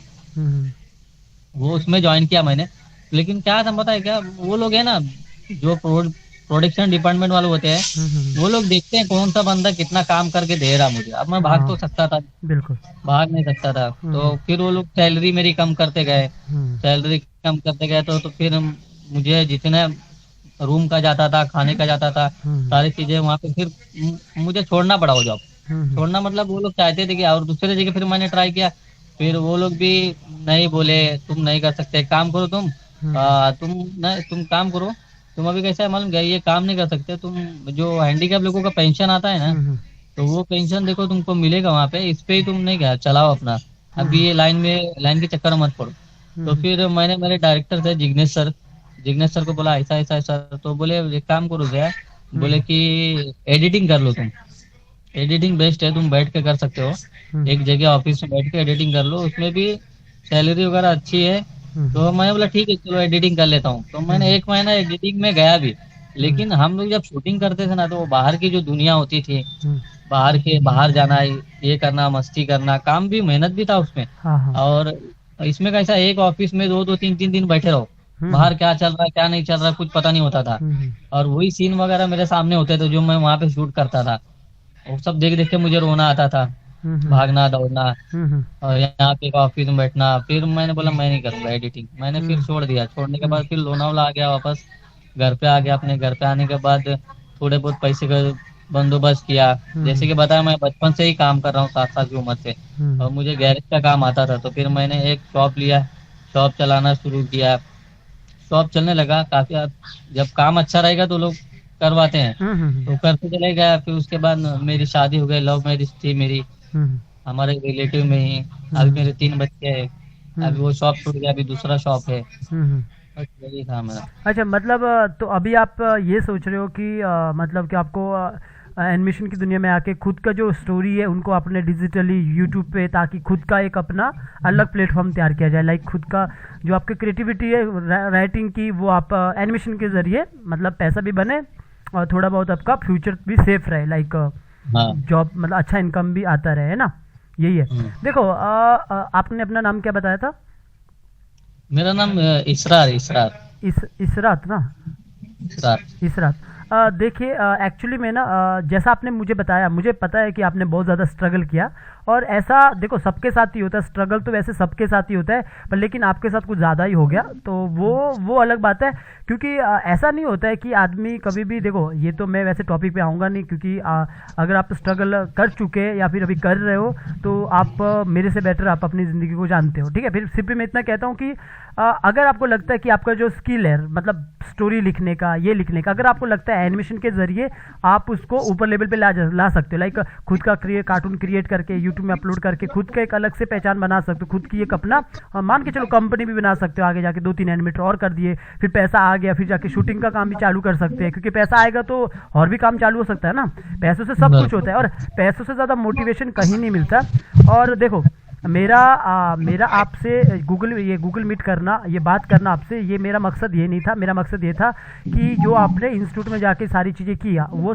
वो उसमें ज्वाइन किया मैंने। लेकिन क्या था पता है क्या, वो लोग है ना जो प्रोडक्शन डिपार्टमेंट वाले होते हैं, वो लोग देखते हैं कौन सा बंदा कितना काम करके दे रहा मुझे। अब मैं भाग तो सकता था, बिल्कुल भाग नहीं सकता था। तो फिर वो लोग सैलरी मेरी कम करते गए, सैलरी कम करते गए तो फिर मुझे जितने रूम का जाता था, खाने का जाता था, सारी चीजें वहाँ पे फिर मुझे छोड़ना पड़ा वो जॉब। छोड़ना मतलब वो लोग चाहते थे कि, और दूसरे जगह फिर मैंने ट्राई किया, फिर वो लोग भी नहीं बोले तुम नहीं कर सकते, काम करो तुम। तुम काम करो, तुम अभी कैसा है मालूम क्या, ये काम नहीं कर सकते तुम, जो हैंडीकैप लोगों का पेंशन आता है ना, तो वो पेंशन देखो तुमको मिलेगा वहाँ पे, इस पे ही तुम नहीं क्या चलाओ अपना, अभी ये लाइन के चक्कर में मत पड़ो। तो फिर मैंने मेरे डायरेक्टर थे जिग्नेश सर को बोला ऐसा ऐसा ऐसा, तो बोले एक काम करो भैया, बोले कि एडिटिंग कर लो तुम, एडिटिंग बेस्ट है, तुम बैठ के कर सकते हो, एक जगह ऑफिस में बैठ के एडिटिंग कर लो, उसमें भी सैलरी वगैरह अच्छी है। तो मैंने बोला ठीक है चलो एडिटिंग कर लेता हूँ। तो मैंने एक महीना एडिटिंग में गया भी। लेकिन हम लोग जब शूटिंग करते थे ना, तो वो बाहर की जो दुनिया होती थी, बाहर जाना, ये करना, मस्ती करना, काम भी मेहनत भी था उसमें। और इसमें कैसा एक ऑफिस में दो दो तीन तीन दिन बैठे रहो, बाहर क्या चल रहा है क्या नहीं चल रहा है कुछ पता नहीं होता था। और वही सीन वगैरह मेरे सामने होते थे जो मैं वहां पे शूट करता था, वो सब देख देख के मुझे रोना आता था, भागना दौड़ना, और यहाँ पे ऑफिस में बैठना। फिर मैंने बोला मैं नहीं करूंगा एडिटिंग, मैंने फिर छोड़ दिया। छोड़ने के बाद फिर लोनावला आ गया, वापस घर पे आ गया। अपने घर पे आने के बाद थोड़े बहुत पैसे का बंदोबस्त किया। जैसे कि बताया मैं बचपन से ही काम कर रहा हूँ, 7 साल की उम्र से, और मुझे गैरेज का काम आता था। तो फिर मैंने एक शॉप लिया, शॉप चलाना शुरू किया, शॉप चलने लगा काफी। जब काम अच्छा रहेगा तो लोग करवाते हैं, तो करते चले गया। फिर उसके बाद मेरी शादी हो गई, लव मैरिज थी मेरी, हमारे रिलेटिव में ही। अभी मेरे 3 बच्चे हैं, अभी वो शॉप छूट गया, अभी दूसरा शॉप है। बस यही था मेरा। अच्छा मतलब तो अभी आप ये सोच रहे हो कि मतलब कि आपको एनिमेशन की दुनिया में आके खुद का जो स्टोरी है उनको आपने डिजिटली यूट्यूब पे, ताकि खुद का एक अपना अलग प्लेटफॉर्म तैयार किया जाए, लाइक खुद का जो आपकी क्रिएटिविटी है राइटिंग की, वो आप एनिमेशन के जरिए मतलब पैसा भी बने और थोड़ा बहुत आपका फ्यूचर भी सेफ रहे, लाइक जॉब मतलब अच्छा इनकम भी आता रहे, है ना। यही है। देखो आपने अपना नाम क्या बताया था? मेरा नाम इसरार इसरार इसरात ना, इसरार। इसरात। देखिए एक्चुअली में ना जैसा आपने मुझे बताया, मुझे पता है कि आपने बहुत ज़्यादा स्ट्रगल किया, और ऐसा देखो सबके साथ ही होता है, स्ट्रगल तो वैसे सबके साथ ही होता है, पर लेकिन आपके साथ कुछ ज़्यादा ही हो गया, तो वो अलग बात है। क्योंकि ऐसा नहीं होता है कि आदमी कभी भी, देखो ये तो मैं वैसे टॉपिक पे आऊँगा नहीं, क्योंकि अगर आप स्ट्रगल कर चुके या फिर अभी कर रहे हो तो आप मेरे से बेटर आप अपनी ज़िंदगी को जानते हो, ठीक है। फिर सिर्फ मैं इतना कहता हूँ कि अगर आपको लगता है कि आपका जो स्किल है मतलब स्टोरी लिखने का, ये लिखने का, अगर आपको लगता है एनिमेशन के जरिए आप उसको ऊपर लेवल पे ला सकते हो, लाइक खुद का कार्टून क्रिएट करके यूट्यूब में अपलोड करके खुद का एक अलग से पहचान बना सकते हो, खुद की एक अपना मान के चलो कंपनी भी बना सकते हो, आगे जाके 2-3 एनिमेटर और कर दिए, फिर पैसा आ गया, फिर जाके शूटिंग का काम भी चालू कर सकते हैं, क्योंकि पैसा आएगा तो और भी काम चालू हो सकता है ना। पैसों से सब कुछ होता है, और पैसों से ज़्यादा मोटिवेशन कहीं नहीं मिलता। और देखो मेरा आपसे गूगल मीट करना, ये बात करना आपसे, ये मेरा मकसद ये नहीं था। मेरा मकसद ये था कि जो आपने इंस्टीट्यूट में जाके सारी चीज़ें किया, वो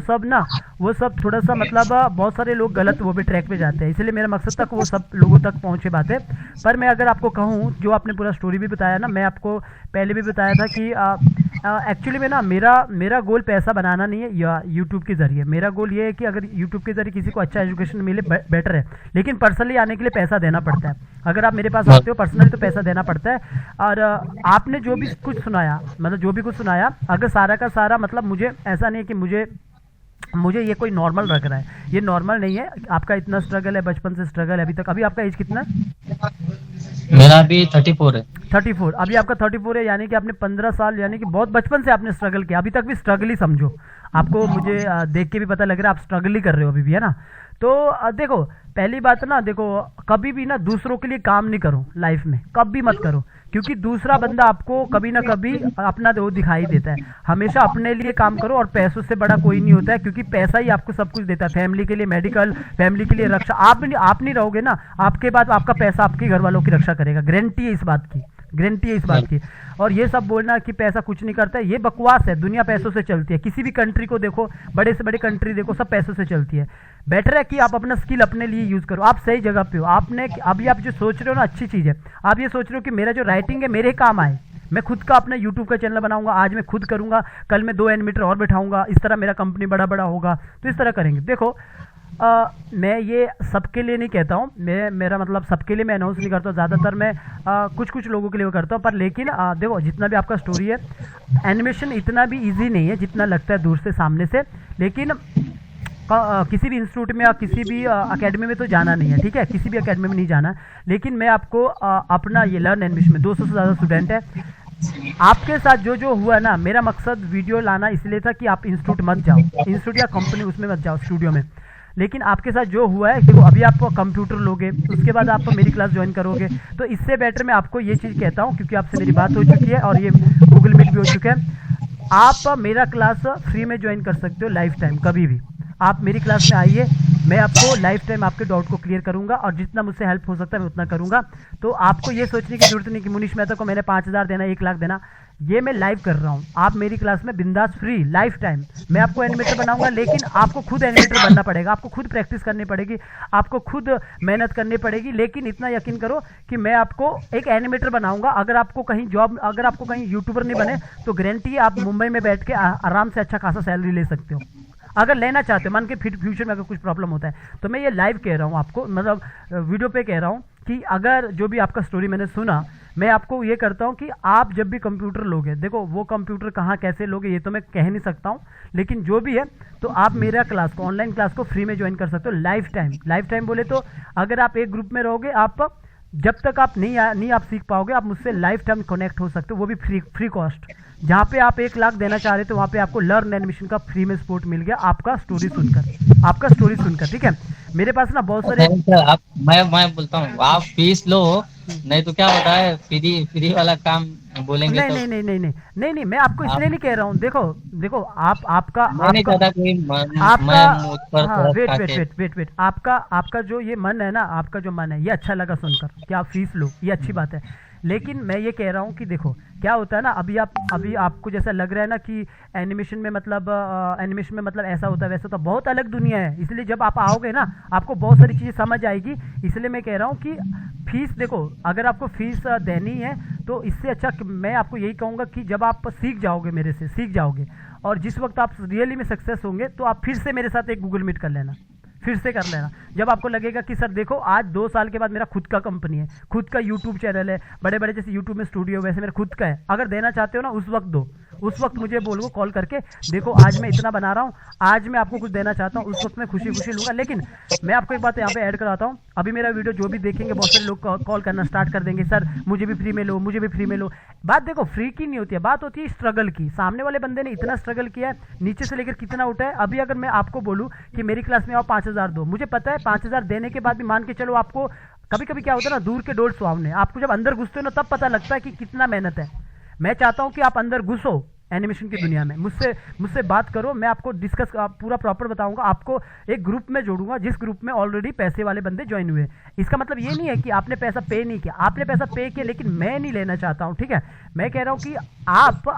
सब थोड़ा सा मतलब बहुत सारे लोग गलत वो भी ट्रैक पे जाते हैं, इसलिए मेरा मकसद तक वो सब लोगों तक पहुँचे बातें। पर मैं अगर आपको कहूँ, जो आपने पूरा स्टोरी भी बताया ना, मैं आपको पहले भी बताया था कि एक्चुअली में ना मेरा गोल पैसा बनाना नहीं है या यूट्यूब के ज़रिए। मेरा गोल ये है कि अगर यूट्यूब के ज़रिए किसी को अच्छा एजुकेशन मिले बेटर है, लेकिन पर्सनली आने के लिए पैसा देना पड़ता है। अगर आप मेरे पास आते हो पर्सनली तो पैसा देना पड़ता है। और आपने जो भी कुछ सुनाया, मतलब जो भी कुछ सुनाया, अगर सारा का सारा मतलब मुझे ऐसा नहीं है कि मुझे ये कोई नॉर्मल लग रहा है, ये नॉर्मल नहीं है। आपका इतना स्ट्रगल है, बचपन से स्ट्रगल है अभी तक। अभी आपका एज कितना है? मेरा अभी 34 है। 34 अभी आपका 34 है, यानी कि आपने 15 साल, यानी कि बहुत बचपन से आपने स्ट्रगल किया, अभी तक भी स्ट्रगल ही समझो। आपको मुझे देख के भी पता लग रहा है आप स्ट्रगल ही कर रहे हो अभी भी, है ना। तो देखो पहली बात ना, देखो कभी भी ना दूसरों के लिए काम नहीं करो लाइफ में, कभी मत करो, क्योंकि दूसरा बंदा आपको कभी ना कभी अपना वो दिखाई देता है। हमेशा अपने लिए काम करो, और पैसों से बड़ा कोई नहीं होता है, क्योंकि पैसा ही आपको सब कुछ देता है। फैमिली के लिए मेडिकल, फैमिली के लिए रक्षा। आप नहीं रहोगे ना, आपके बाद आपका पैसा आपके घर वालों की रक्षा करेगा, गारंटी है इस बात की, गारंटी है इस बात की। और ये सब बोलना कि पैसा कुछ नहीं करता है, ये बकवास है। दुनिया पैसों से चलती है, किसी भी कंट्री को देखो, बड़े से बड़े कंट्री देखो, सब पैसों से चलती है। बेटर है कि आप अपना स्किल अपने लिए यूज करो। आप सही जगह पे हो। आपने अभी आप जो सोच रहे हो ना, अच्छी चीज है। आप ये सोच रहे हो कि मेरा जो राइटिंग है मेरे काम आए, मैं खुद का अपना यूट्यूब का चैनल बनाऊंगा, आज मैं खुद करूंगा, कल मैं 2 एनिमेटर और बैठाऊंगा, इस तरह मेरा कंपनी बड़ा बड़ा होगा, तो इस तरह करेंगे। देखो मैं ये सबके लिए नहीं कहता हूँ, मेरा मतलब सबके लिए मैं अनाउंस नहीं करता हूँ, ज़्यादातर मैं कुछ कुछ लोगों के लिए वो करता हूँ। पर लेकिन देखो जितना भी आपका स्टोरी है, एनिमेशन इतना भी इजी नहीं है जितना लगता है दूर से सामने से। लेकिन किसी भी इंस्टीट्यूट में या किसी भी अकेडमी में तो जाना नहीं है, ठीक है, किसी भी अकेडमी में नहीं जाना। लेकिन मैं आपको अपना ये लर्न एनिमेशन में 200 से ज़्यादा स्टूडेंट है। आपके साथ जो जो हुआ ना, मेरा मकसद वीडियो लाना इसलिए था कि आप इंस्टीट्यूट मत जाओ, इंस्टीट्यूट या कंपनी उसमें मत जाओ, स्टूडियो में। लेकिन आपके साथ जो हुआ है, देखो अभी आप कंप्यूटर लोगे, उसके बाद आप मेरी क्लास ज्वाइन करोगे, तो इससे बेटर मैं आपको ये चीज़ कहता हूँ, क्योंकि आपसे मेरी बात हो चुकी है और ये गूगल मीट भी हो चुका है। आप मेरा क्लास फ्री में ज्वाइन कर सकते हो, लाइफ टाइम, कभी भी आप मेरी क्लास में आइए, मैं आपको लाइफ टाइम आपके डाउट को क्लियर करूंगा, और जितना मुझसे हेल्प हो सकता है मैं उतना करूंगा। तो आपको ये सोचने की जरूरत नहीं कि मुनीश मेहता को मैंने 5,000 देना, 1 लाख देना। ये मैं लाइव कर रहा हूँ, आप मेरी क्लास में बिंदास फ्री लाइफ टाइम मैं आपको एनिमेटर बनाऊंगा। लेकिन आपको खुद एनिमेटर बनना पड़ेगा, आपको खुद प्रैक्टिस करनी पड़ेगी, आपको खुद मेहनत करनी पड़ेगी। लेकिन इतना यकीन करो कि मैं आपको एक एनिमेटर बनाऊंगा। अगर आपको कहीं जॉब, अगर आपको कहीं यूट्यूबर नहीं बने, तो गारंटी है आप मुंबई में बैठ के आराम से अच्छा खासा सैलरी ले सकते हो, अगर लेना चाहते हो। मान के फ्यूचर में अगर कुछ प्रॉब्लम होता है, तो मैं ये लाइव कह रहा हूँ आपको, मतलब वीडियो पे कह रहा हूँ कि अगर जो भी आपका स्टोरी मैंने सुना, मैं आपको ये करता हूँ कि आप जब भी कंप्यूटर लोगे, देखो वो कंप्यूटर कहाँ कैसे लोगे ये तो मैं कह नहीं सकता हूँ, लेकिन जो भी है, तो आप मेरा क्लास को, ऑनलाइन क्लास को फ्री में ज्वाइन कर सकते हो लाइफ टाइम। लाइफ टाइम बोले तो अगर आप एक ग्रुप में रहोगे, आप जब तक आप नहीं आप सीख पाओगे, आप मुझसे लाइफ टाइम कनेक्ट हो सकते हो, वो भी फ्री कॉस्ट। जहाँ पे आप 1 लाख देना चाह रहे थे, वहाँ पे आपको लर्न एनिमेशन का फ्री में सपोर्ट मिल गया, आपका स्टोरी सुनकर, ठीक है। मेरे पास ना बहुत सारे आप, मैं बोलता हूँ आप फीस लो, नहीं तो क्या होता है, फ्री वाला काम बोलेंगे नहीं तो नहीं नहीं नहीं नहीं नहीं नहीं मैं आपको इसलिए नहीं कह रहा हूँ। देखो देखो आपका मैं नहीं आपका चाहता कोई आपका मैं मुझ पर हाँ, तरस वेट खा वेट के। वेट वेट वेट आपका जो ये मन है ना, आपका जो मन है, ये अच्छा लगा सुनकर कि आप फीस लो, ये अच्छी बात है। लेकिन मैं ये कह रहा हूँ कि देखो क्या होता है ना, अभी आपको जैसा लग रहा है ना कि एनिमेशन में मतलब ऐसा होता है वैसा होता है, बहुत अलग दुनिया है। इसलिए जब आप आओगे ना, आपको बहुत सारी चीज़ें समझ आएगी। इसलिए मैं कह रहा हूँ कि फीस, देखो अगर आपको फीस देनी है, तो इससे अच्छा मैं आपको यही कहूँगा कि जब आप सीख जाओगे, मेरे से सीख जाओगे, और जिस वक्त आप रियली में सक्सेस होंगे, तो आप फिर से मेरे साथ एक गूगल मीट कर लेना, फिर से कर लेना। जब आपको लगेगा कि सर देखो आज 2 साल के बाद मेरा खुद का कंपनी है, खुद का यूट्यूब चैनल है, बड़े बड़े जैसे यूट्यूब में स्टूडियो, वैसे मेरा खुद का है, अगर देना चाहते हो ना, उस वक्त दो, उस वक्त मुझे बोलो कॉल करके, देखो आज मैं इतना बना रहा हूँ, आज मैं आपको कुछ देना चाहता हूँ, उस वक्त मैं खुशी खुशी लूंगा। लेकिन मैं आपको एक बात यहाँ पे ऐड कराता हूँ, अभी मेरा वीडियो जो भी देखेंगे, बहुत सारे लोग कॉल करना स्टार्ट कर देंगे, सर मुझे भी फ्री में लो, मुझे भी फ्री में लो। बात देखो फ्री की नहीं होती है, बात होती है स्ट्रगल की। सामने वाले बंदे ने इतना स्ट्रगल किया है, नीचे से लेकर कितना उठा है। अभी अगर मैं आपको बोलूँ कि मेरी क्लास में आओ 5,000 दो, मुझे पता है 5,000 देने के बाद भी मान के चलो आपको कभी कभी क्या होता है ना, दूर के डोर सुहावने, आपको जब अंदर घुसते हो ना, तब पता लगता है कि कितना मेहनत है। मैं चाहता हूं कि आप अंदर घुसो एनिमेशन की दुनिया में, मुझसे बात करो, मैं आपको डिस्कस पूरा प्रॉपर बताऊंगा, आपको एक ग्रुप में जोड़ूंगा जिस ग्रुप में ऑलरेडी पैसे वाले बंदे ज्वाइन हुए। इसका मतलब ये नहीं है कि आपने पैसा पे नहीं किया, आपने पैसा पे किया, लेकिन मैं नहीं लेना चाहता हूं, ठीक है। मैं कह रहा हूं कि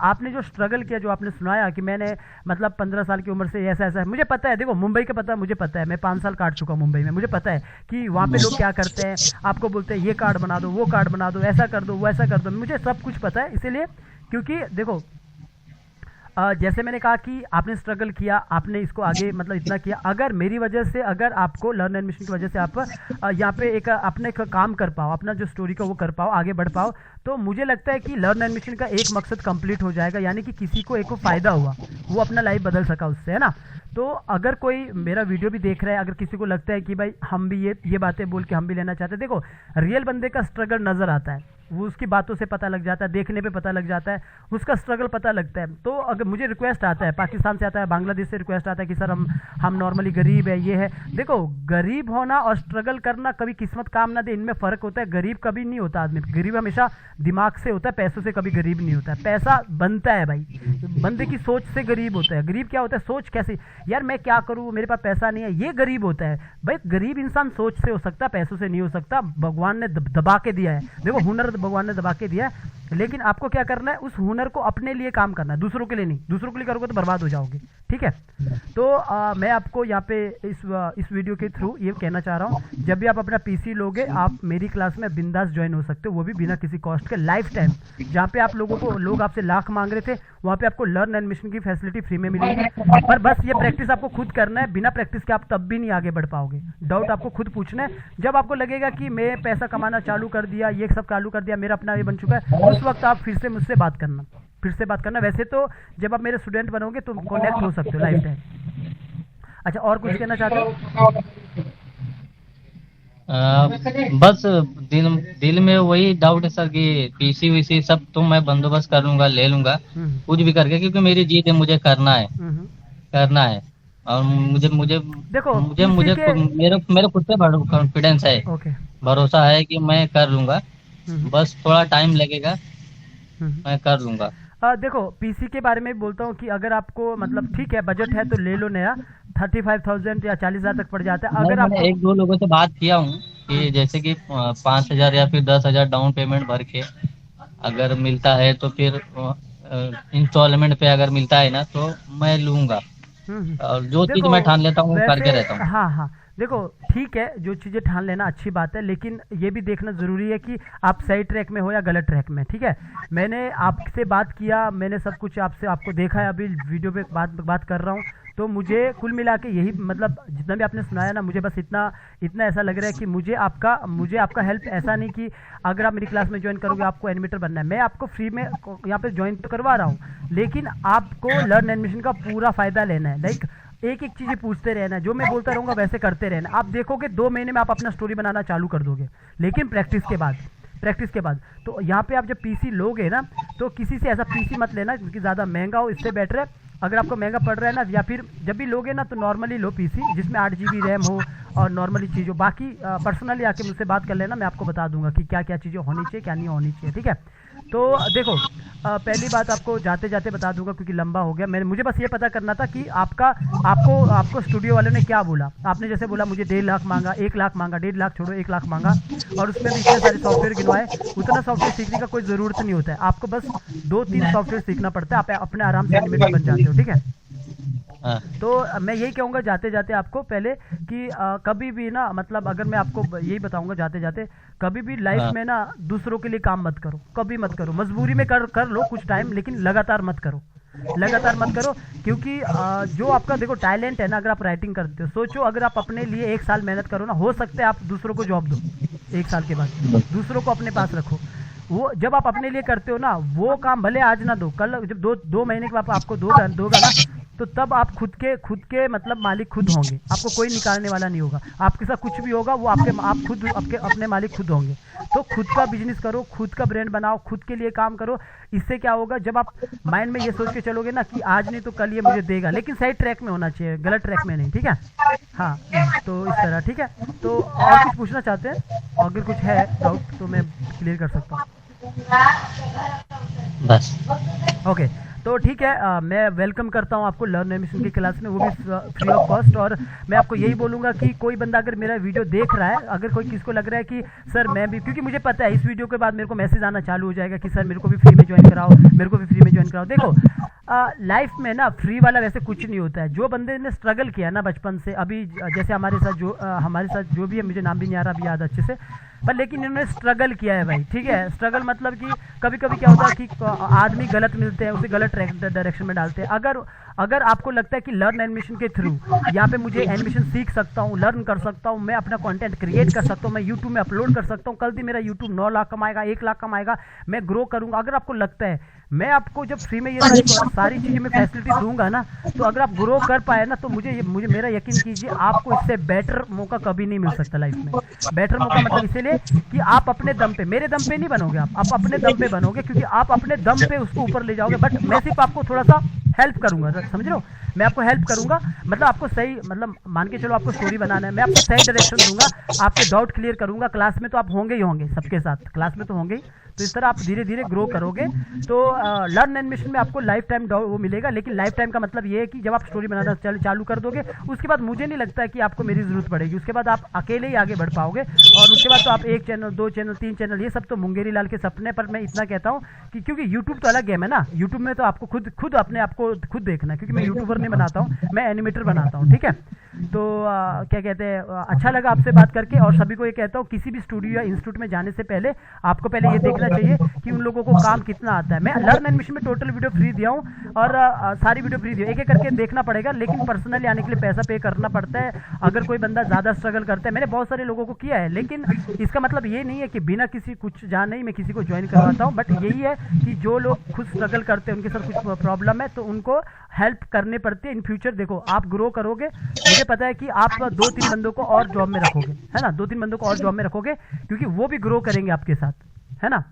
आपने जो स्ट्रगल किया, जो आपने सुनाया कि मैंने मतलब 15 साल की उम्र से ऐसा है, मुझे पता है। देखो मुंबई का पता है, मुझे पता है, मैं 5 साल काट चुका मुंबई में, मुझे पता है कि वहाँ पे लोग क्या करते हैं, आपको बोलते हैं ये कार्ड बना दो, वो कार्ड बना दो, ऐसा कर दो, वैसा कर दो, मुझे सब कुछ पता है। इसीलिए क्योंकि देखो जैसे मैंने कहा कि आपने स्ट्रगल किया, आपने इसको आगे मतलब इतना किया, अगर मेरी वजह से, अगर आपको लर्न एडमिशन की वजह से आप यहाँ पे एक अपने काम कर पाओ, अपना जो स्टोरी का वो कर पाओ, आगे बढ़ पाओ, तो मुझे लगता है कि लर्न एडमिशन का एक मकसद कंप्लीट हो जाएगा, यानी कि किसी को एक फ़ायदा हुआ, वो अपना लाइफ बदल सका उससे, है ना। तो अगर कोई मेरा वीडियो भी देख रहा है, अगर किसी को लगता है कि भाई हम भी ये बातें बोल के हम भी लेना चाहते हैं, देखो रियल बंदे का स्ट्रगल नज़र आता है, वो उसकी बातों से पता लग जाता है, देखने पे पता लग जाता है, उसका स्ट्रगल पता लगता है। तो अगर मुझे रिक्वेस्ट आता है, पाकिस्तान से आता है, बांग्लादेश से रिक्वेस्ट आता है कि सर हम नॉर्मली गरीब है, ये है। देखो, गरीब होना और स्ट्रगल करना कभी किस्मत काम ना दे, इनमें फ़र्क होता है। गरीब कभी नहीं होता आदमी, गरीब हमेशा दिमाग से होता है, पैसों से कभी गरीब नहीं होता है। पैसा बनता है भाई, बंदे की सोच से गरीब होता है। गरीब क्या होता है, सोच कैसे, यार मैं क्या करूँ, मेरे पास पैसा नहीं है, ये गरीब होता है भाई। गरीब इंसान सोच से हो सकता है, पैसों से नहीं हो सकता। भगवान ने दबा के दिया है, देखो हुनर भगवान ने दबा के दिया है, लेकिन आपको क्या करना है, उस हुनर को अपने लिए काम करना है, दूसरों के लिए नहीं। दूसरों के लिए करोगे तो बर्बाद हो जाओगे, ठीक है। तो मैं आपको यहाँ पे इस वीडियो के थ्रू ये कहना चाह रहा हूँ, जब भी आप अपना पीसी लोगे, आप मेरी क्लास में बिंदास ज्वाइन हो सकते हो, वो भी बिना किसी कॉस्ट के, लाइफ टाइम। जहाँ पे आप लोग आपसे लाख मांग रहे थे, वहाँ पे आपको लर्न एडमिशन की फैसिलिटी फ्री में मिलेगी। पर बस ये प्रैक्टिस आपको खुद करना है, बिना प्रैक्टिस के आप तब भी नहीं आगे बढ़ पाओगे। डाउट आपको खुद पूछना है। जब आपको लगेगा कि मैं पैसा कमाना चालू कर दिया, ये सब चालू कर दिया, मेरा अपना ये बन चुका है, उस वक्त आप फिर से मुझसे बात करना। वैसे तो जब आप मेरे स्टूडेंट बनोगे तो कनेक्ट हो सकते हो लाइफ टाइम। अच्छा, और कुछ कहना चाहते हो? बस दिल में वही डाउट है सर कि पीसी वीसी सब तो मैं बंदोबस्त कर लूंगा, ले लूंगा कुछ भी करके, क्योंकि मेरी जीत है, मुझे करना है। और मुझे देखो, मेरे खुद पे कॉन्फिडेंस है, भरोसा है कि मैं कर लूंगा। बस थोड़ा टाइम लगेगा, मैं कर लूंगा। देखो, पीसी के बारे में बोलता हूँ कि अगर आपको मतलब ठीक है, बजट है तो ले लो नया, 35,000 या 40,000 तक पड़ जाता है। अगर आप एक दो लोगों से बात किया हूँ कि जैसे कि 5,000 या फिर 10,000 डाउन पेमेंट भर के अगर मिलता है तो फिर इंस्टॉलमेंट पे अगर मिलता है ना तो मैं लूंगा। और जो चीज मैं ठान लेता हूँ करके रहता हूँ। हाँ, देखो ठीक है, जो चीज़ें ठान लेना अच्छी बात है, लेकिन ये भी देखना ज़रूरी है कि आप सही ट्रैक में हो या गलत ट्रैक में, ठीक है। मैंने आपसे बात किया, मैंने सब कुछ आपको देखा है, अभी वीडियो पे बात कर रहा हूँ, तो मुझे कुल मिला के यही मतलब जितना भी आपने सुनाया ना, मुझे बस इतना ऐसा लग रहा है कि मुझे आपका हेल्प ऐसा नहीं कि अगर आप मेरी क्लास में ज्वाइन करोगे आपको एनिमेटर बनना है। मैं आपको फ्री में यहाँ पे ज्वाइन तो करवा रहा हूँ, लेकिन आपको लर्न एनिमेशन का पूरा फ़ायदा लेना है। लाइक एक चीज़ें पूछते रहना, जो मैं बोलता रहूँगा वैसे करते रहना। आप देखोगे 2 महीने में आप अपना स्टोरी बनाना चालू कर दोगे, लेकिन प्रैक्टिस के बाद। तो यहाँ पे आप जब पीसी लोगे ना, तो किसी से ऐसा पीसी मत लेना क्योंकि ज़्यादा महंगा हो, इससे बेटर है अगर आपको महंगा पड़ रहा है ना, या फिर जब भी लोगे ना तो नॉर्मली लो पीसी जिसमें 8 GB रैम हो और नॉर्मली चीज़ हो। बाकी पर्सनली आके मुझसे बात कर लेना, मैं आपको बता दूंगा कि क्या क्या चीज़ें होनी चाहिए, क्या नहीं होनी चाहिए, ठीक है। तो देखो, पहली बात आपको जाते जाते बता दूंगा क्योंकि लंबा हो गया। मुझे बस ये पता करना था कि आपको स्टूडियो वाले ने क्या बोला। आपने जैसे बोला मुझे 1.5 लाख मांगा, 1 लाख मांगा, 1.5 लाख छोड़ो 1 लाख मांगा, और उसमें भी इतने सारे सॉफ्टवेयर गिनवाए। उतना सॉफ्टवेयर सीखने का कोई ज़रूरत नहीं होता है, आपको बस 2-3 सॉफ्टवेयर सीखना पड़ता है, आप अपने आराम से एनिमेटर बन जाते हो, ठीक है। तो मैं यही कहूँगा जाते जाते आपको पहले कि कभी भी ना, मतलब अगर मैं आपको यही बताऊंगा जाते जाते, कभी भी लाइफ में ना दूसरों के लिए काम मत करो, कभी मत करो। मजबूरी में कर लो कुछ टाइम, लेकिन लगातार मत करो, क्योंकि जो आपका देखो टैलेंट है ना, अगर आप राइटिंग करते हो, सोचो अगर आप अपने लिए 1 साल मेहनत करो ना, हो सकता है आप दूसरों को जॉब दो 1 साल के बाद, दूसरों को अपने पास रखो। वो जब आप अपने लिए करते हो ना, वो काम भले आज ना दो, कल जब 2 महीने के बाद आपको दोगा ना, तो तब आप खुद के मतलब मालिक खुद होंगे, आपको कोई निकालने वाला नहीं होगा। आपके साथ कुछ भी होगा वो आप खुद अपने मालिक खुद होंगे। तो खुद का बिजनेस करो, खुद का ब्रांड बनाओ, खुद के लिए काम करो। इससे क्या होगा, जब आप माइंड में ये सोच के चलोगे ना कि आज नहीं तो कल ये मुझे देगा, लेकिन सही ट्रैक में होना चाहिए, गलत ट्रैक में नहीं, ठीक है। हाँ, तो इस तरह, ठीक है। तो और कुछ पूछना चाहते हैं? अगर कुछ है डाउट तो मैं क्लियर कर सकता हूँ। बस ओके, तो ठीक है। मैं वेलकम करता हूँ आपको लर्न एनिमेशन की क्लास में, वो भी फ्री ऑफ कॉस्ट। और मैं आपको यही बोलूँगा कि कोई बंदा अगर मेरा वीडियो देख रहा है, अगर कोई किसको लग रहा है कि सर मैं भी, क्योंकि मुझे पता है इस वीडियो के बाद मेरे को मैसेज आना चालू हो जाएगा कि सर मेरे को भी फ्री में ज्वाइन कराओ, देखो लाइफ में ना फ्री वाला वैसे कुछ नहीं होता है। जो बंदे ने स्ट्रगल किया ना बचपन से, अभी जैसे हमारे साथ जो भी है, मुझे नाम भी नहीं आ रहा अभी याद अच्छे से, पर लेकिन इन्होंने स्ट्रगल किया है भाई, ठीक है। स्ट्रगल मतलब कि कभी कभी क्या होता है कि आदमी गलत मिलते हैं, उसे गलत डायरेक्शन में डालते हैं। अगर आपको लगता है कि लर्न एनिमेशन के थ्रू यहाँ पे मुझे एनिमेशन सीख सकता हूँ, लर्न कर सकता हूँ, मैं अपना कंटेंट क्रिएट कर सकता हूँ, मैं यूट्यूब में अपलोड कर सकता हूँ, कल भी मेरा यूट्यूब 9 लाख कमाएगा, 1 लाख कमाएगा, मैं ग्रो करूँगा, अगर आपको लगता है, मैं आपको जब फ्री में ये सारी चीज़ें मैं फैसिलिटी दूंगा ना, तो अगर आप ग्रो कर पाए ना, तो मुझे मेरा यकीन कीजिए आपको इससे बेटर मौका कभी नहीं मिल सकता लाइफ में। बेटर मौका मतलब इसीलिए है कि आप अपने दम पे, मेरे दम पे नहीं बनोगे, आप अपने दम पे बनोगे, क्योंकि आप अपने दम पे उसको ऊपर ले जाओगे। बट मैं सिर्फ आपको थोड़ा सा हेल्प करूंगा, समझ रहे हो, मैं आपको हेल्प करूंगा, मतलब आपको सही, मतलब मान के चलो आपको स्टोरी बनाना है, मैं आपको सही डायरेक्शन दूंगा, आपके डाउट क्लियर करूंगा। क्लास में तो आप होंगे ही होंगे, सबके साथ क्लास में तो होंगे ही, तो इस तरह आप धीरे धीरे ग्रो करोगे। तो लर्न एनिमेशन में आपको लाइफ टाइम वो मिलेगा, लेकिन लाइफ टाइम का मतलब ये है कि जब आप स्टोरी बनाना चालू कर दोगे, उसके बाद मुझे नहीं लगता है कि आपको मेरी जरूरत पड़ेगी, उसके बाद आप अकेले ही आगे बढ़ पाओगे। और उसके बाद तो आप 1 चैनल, 2 चैनल, 3 चैनल, ये सब तो मुंगेरी लाल के सपने। पर मैं इतना कहता हूँ कि क्योंकि यूट्यूब तो अलग गेम है ना, यूट्यूब में तो आपको खुद अपने आपको खुद देखना है, क्योंकि मैं यूट्यूबर नहीं बनाता हूँ, मैं एनिमेटर बनाता हूँ, ठीक है। तो क्या कहते हैं, अच्छा लगा आपसे बात करके। और सभी को ये कहता हूँ, किसी भी स्टूडियो या इंस्टीट्यूट में जाने से पहले आपको पहले ये देखना चाहिए कि उन लोगों को काम कितना आता है। मैं लर्न एनिमेशन में टोटल वीडियो फ्री दिया हूँ, और सारी वीडियो फ्री दिया, एक एक करके देखना पड़ेगा, लेकिन पर्सनली आने के लिए पैसा पे करना पड़ता है अगर कोई बंदा ज़्यादा स्ट्रगल करता है। मैंने बहुत सारे लोगों को किया है, लेकिन इसका मतलब ये नहीं है कि बिना किसी कुछ जान नहीं मैं किसी को ज्वाइन करवाता हूँ। बट यही है कि जो लोग खुद स्ट्रगल करते हैं, उनके साथ कुछ प्रॉब्लम है, तो उनको हेल्प करनी पड़ती है। इन फ्यूचर देखो आप ग्रो करोगे, मुझे पता है कि आप 2-3 बंदों को और जॉब में रखोगे, है ना, 2-3 बंदों को और जॉब में रखोगे, क्योंकि वो भी ग्रो करेंगे आपके साथ, है ना।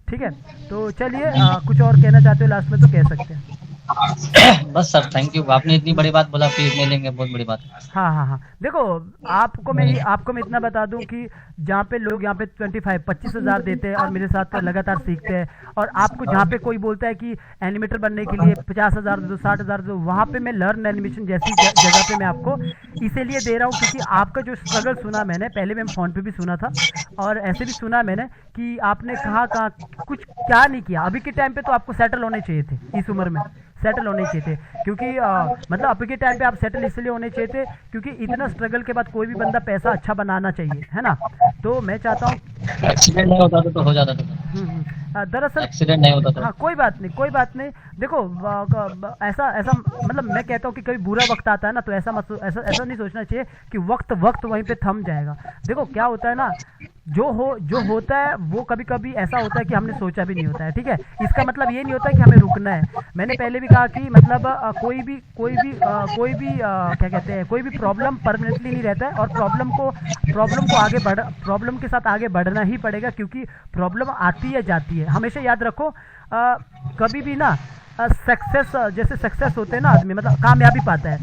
ठीक है, तो चलिए कुछ और कहना चाहते हो लास्ट में तो कह सकते हैं। बस सर, थैंक यू, आपने इतनी बड़ी बात बोला, फिर मिलेंगे, बहुत बड़ी बात है। हाँ, देखो आपको मैं इतना बता दूं कि जहाँ पे लोग यहाँ पे 25 हज़ार देते हैं और मेरे साथ लगातार सीखते हैं, और आपको जहाँ पे कोई बोलता है कि एनिमेटर बनने के लिए 50 हज़ार दे दो, 60 हज़ार दे दो, वहाँ पे मैं लर्न एनिमेशन जैसी जगह पे मैं आपको इसीलिए दे रहा हूँ क्योंकि आपका जो स्ट्रगल सुना मैंने, पहले मैं फ़ोन पे भी सुना था और ऐसे भी सुना मैंने कि आपने कहाँ कुछ क्या नहीं किया। अभी के टाइम पे तो आपको सेटल होने चाहिए थे, इस उम्र में सेटल होने चाहिए थे, क्योंकि मतलब अभी के टाइम पे आप सेटल इसलिए होने चाहिए थे क्योंकि इतना स्ट्रगल के बाद कोई भी बंदा पैसा अच्छा बनाना चाहिए, है ना। तो मैं चाहता हूँ एक्सीडेंट नहीं होता तो हो जाता था। दरअसल एक्सीडेंट नहीं होता था। हाँ, कोई बात नहीं। देखो ऐसा मतलब मैं कहता हूँ कि कभी बुरा वक्त आता है ना, तो ऐसा नहीं सोचना चाहिए कि वक्त वहीं पे थम जाएगा। देखो क्या होता है ना, जो होता है वो कभी कभी ऐसा होता है कि हमने सोचा भी नहीं होता है, ठीक है। इसका मतलब ये नहीं होता है कि हमें रुकना है। मैंने पहले भी कहा कि मतलब कोई भी क्या कहते हैं, कोई भी प्रॉब्लम परमानेंटली नहीं रहता है, और प्रॉब्लम के साथ आगे बढ़ना ही पड़ेगा, क्योंकि प्रॉब्लम आती है जाती है। हमेशा याद रखो कभी भी ना जैसे सक्सेस होते हैं ना आदमी, मतलब कामयाबी पाता है,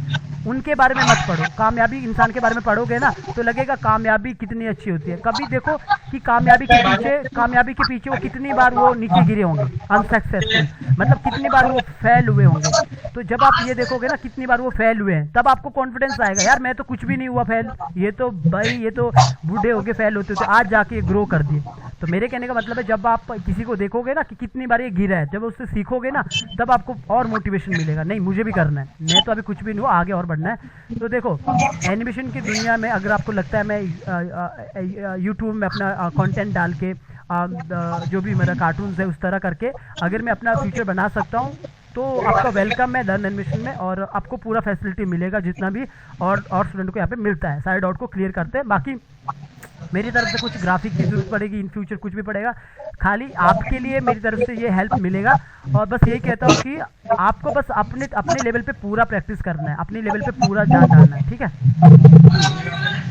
उनके बारे में मत पढ़ो। कामयाबी इंसान के बारे में पढ़ोगे ना तो लगेगा कामयाबी कितनी अच्छी होती है। कभी देखो कि कामयाबी के पीछे वो कितनी बार वो नीचे गिरे होंगे, अनसक्सेसफुल, मतलब कितनी बार वो फेल हुए होंगे। तो जब आप ये देखोगे ना कितनी बार वो फेल हुए हैं, तब आपको कॉन्फिडेंस आएगा, यार मैं तो कुछ भी नहीं हुआ फेल, ये तो बूढ़े होके फेल होते थे, आज जाके ग्रो कर दिए। तो मेरे कहने का मतलब है, जब आप किसी को देखोगे ना कि कितनी बार ये गिरा है, जब उससे सीखोगे ना तब आपको और मोटिवेशन मिलेगा, नहीं मुझे भी करना है, मैं तो अभी कुछ भी नहीं हुआ, आगे और बढ़ना है। तो देखो एनिमेशन की दुनिया में अगर आपको लगता है मैं यूट्यूब में अपना कंटेंट डाल के जो भी मेरा कार्टून्स है उस तरह करके अगर मैं अपना फ्यूचर बना सकता हूँ, तो आपका वेलकम है लर्न एनिमेशन में, और आपको पूरा फैसिलिटी मिलेगा जितना भी और स्टूडेंट को यहाँ पे मिलता है। सारे डाउट को क्लियर करते हैं। बाकी मेरी तरफ से कुछ ग्राफिक की जरूरत पड़ेगी, इन फ्यूचर कुछ भी पड़ेगा, खाली आपके लिए मेरी तरफ से ये हेल्प मिलेगा। और बस यही कहता हूँ कि आपको बस अपने लेवल पे पूरा प्रैक्टिस करना है, अपने लेवल पे पूरा जान डालना है, ठीक है।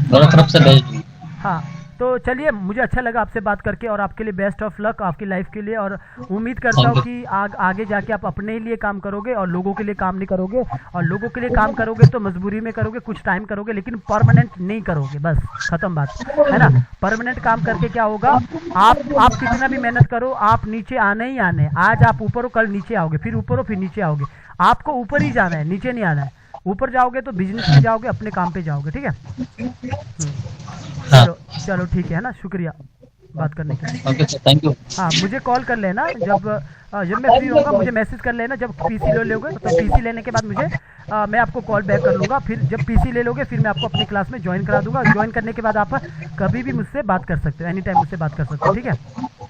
दोनों तरफ से भेज दूँ। हाँ, तो चलिए, मुझे अच्छा लगा आपसे बात करके, और आपके लिए बेस्ट ऑफ लक आपकी लाइफ के लिए, और उम्मीद करता हूँ कि आगे जाके आप अपने लिए काम करोगे और लोगों के लिए काम नहीं करोगे, और लोगों के लिए काम करोगे तो मजबूरी में करोगे, कुछ टाइम करोगे, लेकिन परमानेंट नहीं करोगे, बस खत्म बात, है ना। परमानेंट काम करके क्या होगा, आप कितना भी मेहनत करो, आप नीचे आने ही आने, आज आप ऊपर हो कल नीचे आओगे, फिर ऊपर हो फिर नीचे आओगे, आपको ऊपर ही जाना है, नीचे नहीं आना है। ऊपर जाओगे तो बिजनेस में जाओगे, अपने काम पे जाओगे, ठीक है। चलो ठीक है ना, शुक्रिया बात करने के लिए। Okay sir, thank you. हाँ, मुझे कॉल कर लेना जब मैं फ्री होगा, मुझे मैसेज कर लेना जब पीसी ले लोगे, तो पीसी लेने के बाद मुझे मैं आपको कॉल बैक कर लूँगा। फिर जब पीसी ले लोगे फिर मैं आपको अपनी क्लास में ज्वाइन करा दूंगा। ज्वाइन करने के बाद आप कभी भी मुझसे बात कर सकते हो, एनी टाइम मुझसे बात कर सकते हो, ठीक है।